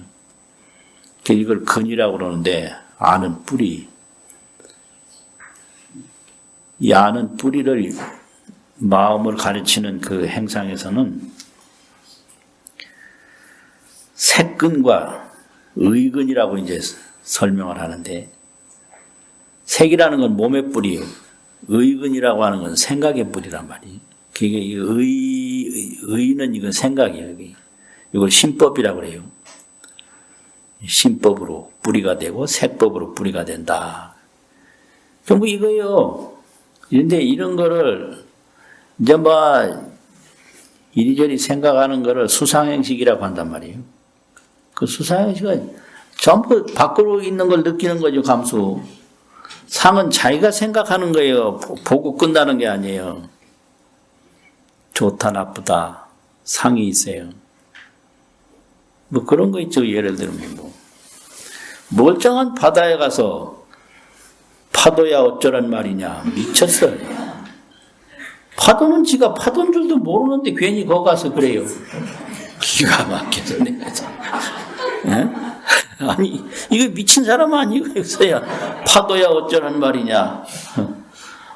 이걸 근이라고 그러는데 아는 뿌리 이 아는 뿌리를 마음을 가르치는 그 행상에서는 색근과 의근이라고 이제 설명을 하는데 색이라는 건 몸의 뿌리예요. 의근이라고 하는 건 생각의 뿌리란 말이에요. 그게 의는 이건 생각이에요. 이걸 신법이라고 그래요. 신법으로 뿌리가 되고 색법으로 뿌리가 된다. 전부 이거예요. 그런데 이런 거를 이제 뭐 이리저리 생각하는 거를 수상행식이라고 한단 말이에요. 그 수상행식은 전부 밖으로 있는 걸 느끼는 거죠, 감수. 상은 자기가 생각하는 거예요. 보고 끝나는 게 아니에요. 좋다 나쁘다 상이 있어요. 뭐 그런 거 있죠. 예를 들면 뭐 멀쩡한 바다에 가서 파도야 어쩌란 말이냐. 미쳤어요. 파도는 지가 파도인 줄도 모르는데 괜히 거기 가서 그래요. 기가 막혀서 내가서. 아니 이거 미친 사람 아니겠어요. 파도야 어쩌란 말이냐.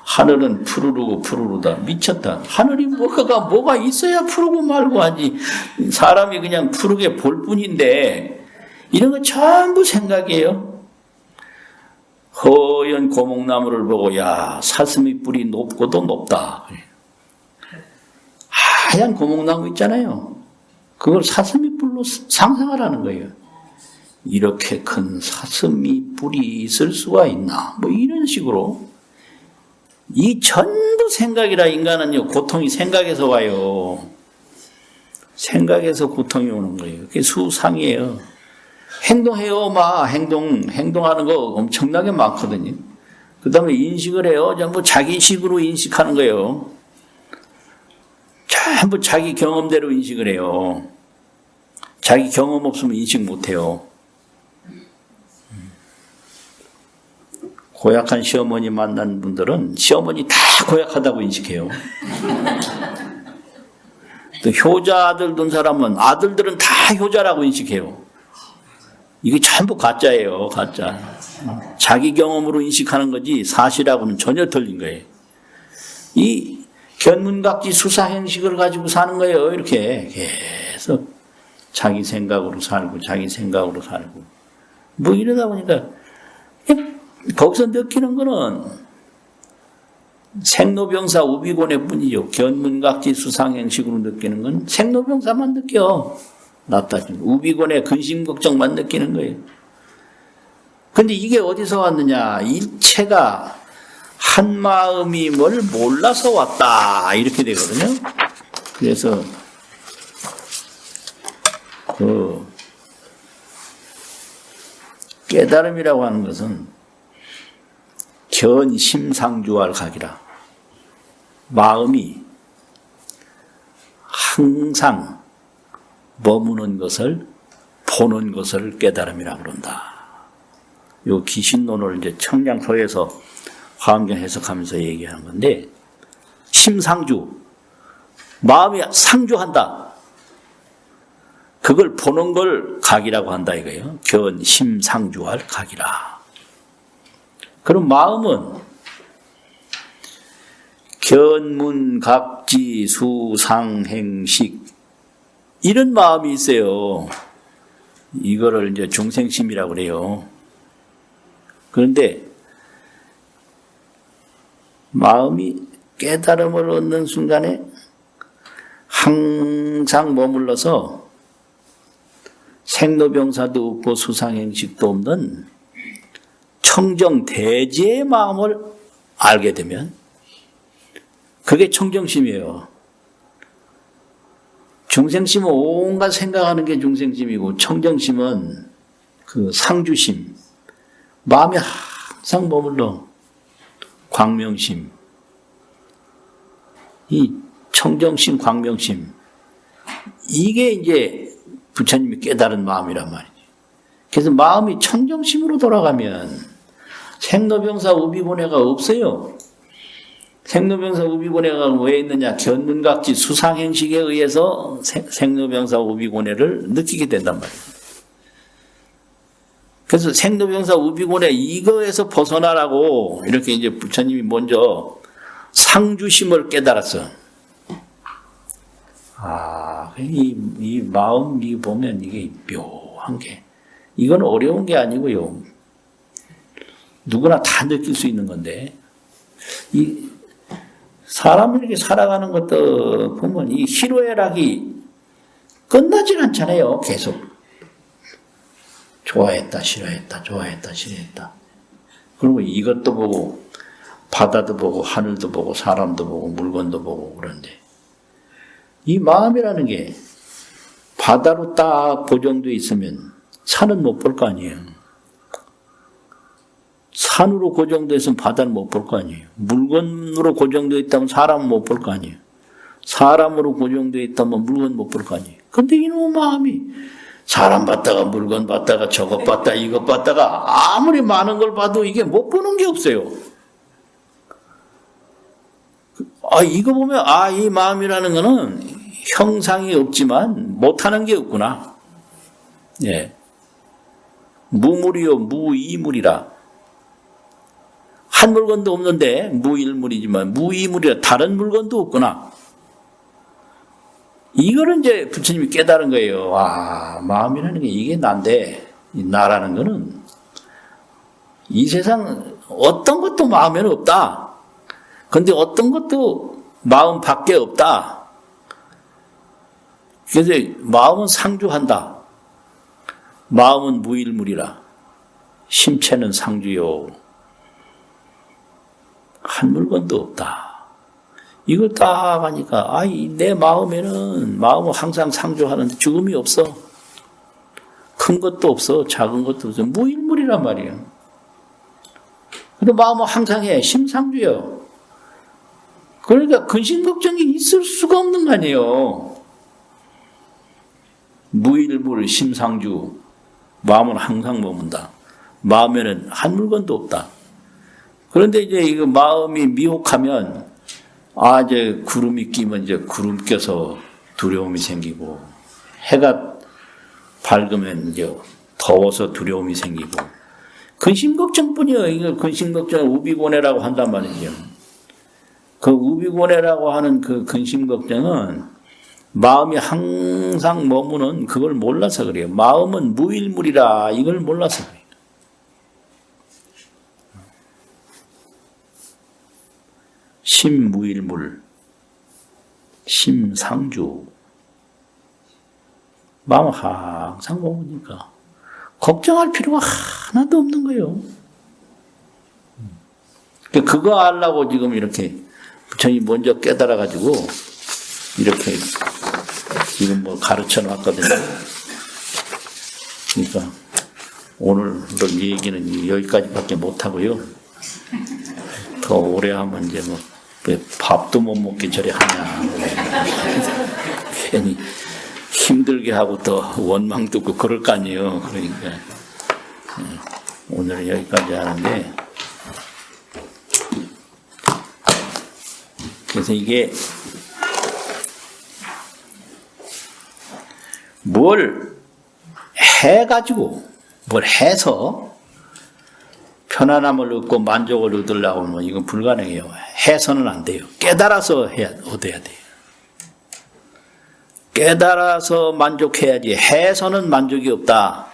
하늘은 푸르르고 푸르르다. 미쳤다. 하늘이 뭐가 있어야 푸르고 말고 하지. 사람이 그냥 푸르게 볼 뿐인데 이런 거 전부 생각이에요. 허연 고목나무를 보고 야 사슴이 뿔이 높고도 높다. 하얀 고목나무 있잖아요. 그걸 사슴이 뿔로 상상하라는 거예요. 이렇게 큰 사슴이 뿔이 있을 수가 있나. 뭐 이런 식으로. 이 전부 생각이라. 인간은요 고통이 생각에서 와요. 생각에서 고통이 오는 거예요. 그게 수상이에요. 행동해요. 행동하는 거 엄청나게 많거든요. 그 다음에 인식을 해요. 전부 자기식으로 인식하는 거예요. 전부 자기 경험대로 인식을 해요. 자기 경험 없으면 인식 못해요. 고약한 시어머니 만난 분들은 시어머니 다 고약하다고 인식해요. 또 효자 아들 둔 사람은 아들들은 다 효자라고 인식해요. 이게 전부 가짜예요. 가짜. 자기 경험으로 인식하는 거지 사실하고는 전혀 틀린 거예요. 이 견문각지 수사행식을 가지고 사는 거예요. 이렇게 계속 자기 생각으로 살고 자기 생각으로 살고 뭐 이러다 보니까 거기서 느끼는 거는 생로병사 우비곤의 뿐이죠. 견문각지 수상행식으로 느끼는 건 생로병사만 느껴. 낫다. 우비곤의 근심걱정만 느끼는 거예요. 근데 이게 어디서 왔느냐. 일체가 한 마음임을 몰라서 왔다. 이렇게 되거든요. 그래서 그 깨달음이라고 하는 것은 견심상주할 각이라. 마음이 항상 머무는 것을 보는 것을 깨달음이라고 그런다. 요 기신론을 이제 청량서에서 화엄경 해석하면서 얘기하는 건데, 심상주, 마음이 상주한다. 그걸 보는 걸 각이라고 한다 이거예요. 견심상주할 각이라. 그럼 마음은 견문각지 수상행식 이런 마음이 있어요. 이거를 이제 중생심이라고 그래요. 그런데 마음이 깨달음을 얻는 순간에 항상 머물러서 생로병사도 없고 수상행식도 없는 청정대지의 마음을 알게 되면 그게 청정심이에요. 중생심은 온갖 생각하는 게 중생심이고 청정심은 그 상주심, 마음이 항상 머물러 광명심, 이 청정심, 광명심 이게 이제 부처님이 깨달은 마음이란 말이지. 그래서 마음이 청정심으로 돌아가면 생로병사 우비고뇌가 없어요. 생로병사 우비고뇌가 왜 있느냐? 견문각지 수상행식에 의해서 생로병사 우비고뇌를 느끼게 된단 말이에요. 그래서 생로병사 우비고뇌 이거에서 벗어나라고 이렇게 이제 부처님이 먼저 상주심을 깨달았어. 이 마음 이 보면 이게 묘한 게 이건 어려운 게 아니고요. 누구나 다 느낄 수 있는 건데 이 사람이 이렇게 살아가는 것도 보면 이 희로애락이 끝나질 않잖아요. 계속 좋아했다, 싫어했다, 좋아했다, 싫어했다. 그리고 이것도 보고 바다도 보고 하늘도 보고 사람도 보고 물건도 보고 그런데 이 마음이라는 게 바다로 딱 고정되어 있으면 산은 못 볼 거 아니에요. 산으로 고정되어 있으면 바다는 못 볼 거 아니에요. 물건으로 고정되어 있다면 사람은 못 볼 거 아니에요. 사람으로 고정되어 있다면 물건 못 볼 거 아니에요. 근데 이놈의 마음이 사람 봤다가 물건 봤다가 저것 봤다 이것 봤다가 아무리 많은 걸 봐도 이게 못 보는 게 없어요. 이거 보면 이 마음이라는 거는 형상이 없지만 못하는 게 없구나. 예. 무물이요 무이물이라. 한 물건도 없는데 무일물이지만 무이물이라 다른 물건도 없구나. 이거를 이제 부처님이 깨달은 거예요. 마음이라는 게 이게 난데, 이 나라는 거는 이 세상 어떤 것도 마음에는 없다. 근데 어떤 것도 마음 밖에 없다. 그래서 마음은 상주한다. 마음은 무일물이라. 심체는 상주요. 한 물건도 없다. 이걸 딱 하니까 내 마음은 항상 상주하는데 죽음이 없어. 큰 것도 없어. 작은 것도 없어. 무일물이란 말이에요. 근데 마음은 항상 심상주요. 그러니까 근심 걱정이 있을 수가 없는 거 아니에요. 무일물 심상주. 마음은 항상 머문다. 마음에는 한 물건도 없다. 그런데 이제 이거 마음이 미혹하면 이제 구름이 끼면 이제 구름 껴서 두려움이 생기고, 해가 밝으면 이제 더워서 두려움이 생기고, 근심 걱정뿐이에요. 이걸 근심 걱정을 우비고뇌라고 한단 말이죠. 그 우비고뇌라고 하는 그 근심 걱정은 마음이 항상 머무는 그걸 몰라서 그래요. 마음은 무일물이라 이걸 몰라서 그래요. 심무일물, 심상주. 마음 항상 먹으니까 걱정할 필요가 하나도 없는 거예요. 그거 알라고 지금 이렇게 부처님이 먼저 깨달아가지고 이렇게 지금 가르쳐 놨거든요. 그러니까 오늘 얘기는 여기까지밖에 못하고요. 더 오래 하면 이제 왜 밥도 못 먹게 저리 하냐. 괜히 힘들게 하고 또 원망 듣고 그럴 거 아니에요. 그러니까 오늘은 여기까지 하는데, 그래서 이게 뭘 해가지고 뭘 해서 편안함을 얻고 만족을 얻으려고 하면 이건 불가능해요. 해서는 안 돼요. 깨달아서 얻어야 돼요. 깨달아서 만족해야지. 해서는 만족이 없다.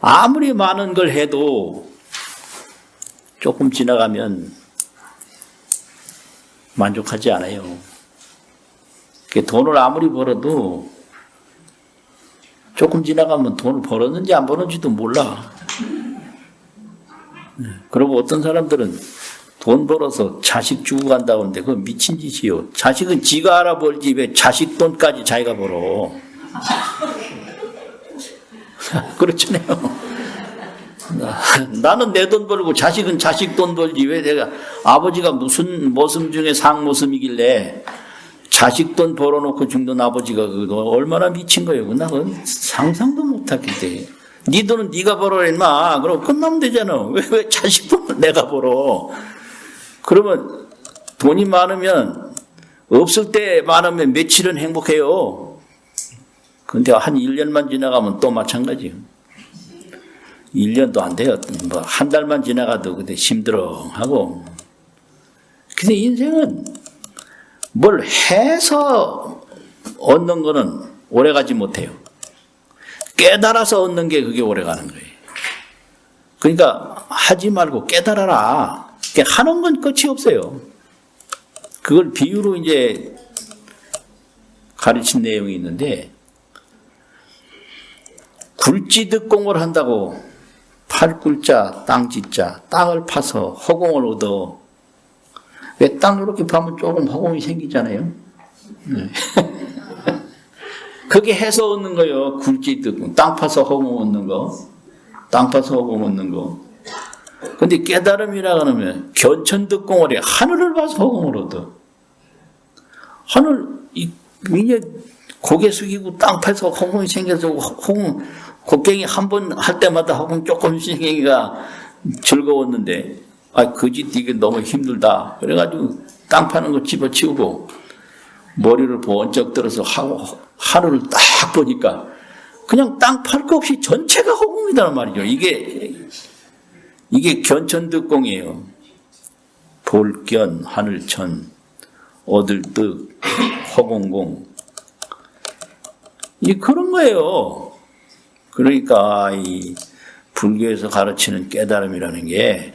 아무리 많은 걸 해도 조금 지나가면 만족하지 않아요. 돈을 아무리 벌어도 조금 지나가면 돈을 벌었는지 안 벌었는지도 몰라. 그리고 어떤 사람들은 돈 벌어서 자식 주고 간다고 하는데 그건 미친 짓이요. 자식은 지가 알아벌지 왜 자식 돈까지 자기가 벌어. 그렇잖아요. 나는 내 돈 벌고 자식은 자식 돈 벌지 왜 내가 아버지가 무슨 모습 중에 상모습이길래 자식 돈 벌어놓고 죽는 아버지가 그거 얼마나 미친 거예요. 나 그건 상상도 못하겠대. 네 돈은 네가 벌어라 임마. 그럼 끝나면 되잖아. 왜 자식 돈을 내가 벌어. 그러면 돈이 많으면 없을 때 많으면 며칠은 행복해요. 근데 한 1년만 지나가면 또 마찬가지예요. 1년도 안 돼요. 한 달만 지나가도 근데 힘들어 하고. 근데 인생은 뭘 해서 얻는 거는 오래가지 못해요. 깨달아서 얻는 게 그게 오래가는 거예요. 그러니까 하지 말고 깨달아라. 하는 건 끝이 없어요. 그걸 비유로 이제 가르친 내용이 있는데, 굴지득공을 한다고 팔굴자 땅짓자 땅을 파서 허공을 얻어. 왜 땅 이렇게 파면 조금 허공이 생기잖아요. 네. 그게 해서 얻는 거예요. 굴지득공. 땅 파서 허공 얻는 거. 땅 파서 허공 얻는 거. 근데 깨달음이라 그러면 견천득공을 해. 하늘을 봐서 허공을 얻어. 하늘, 이게 고개 숙이고 땅 파서 허공이 생겨서 허공, 곡괭이 한 번 할 때마다 허공 조금씩 생기기가 즐거웠는데, 그짓 이게 너무 힘들다. 그래가지고 땅 파는 거 집어치우고 머리를 번쩍 들어서 하늘을 딱 보니까 그냥 땅 팔 거 없이 전체가 허공이란 말이죠. 이게 견천득공이에요. 볼견, 하늘천, 얻을 득, 허공공. 그런 거예요. 그러니까 이 불교에서 가르치는 깨달음이라는 게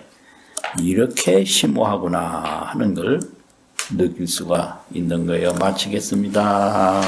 이렇게 심오하구나 하는 걸 느낄 수가 있는 거예요. 마치겠습니다.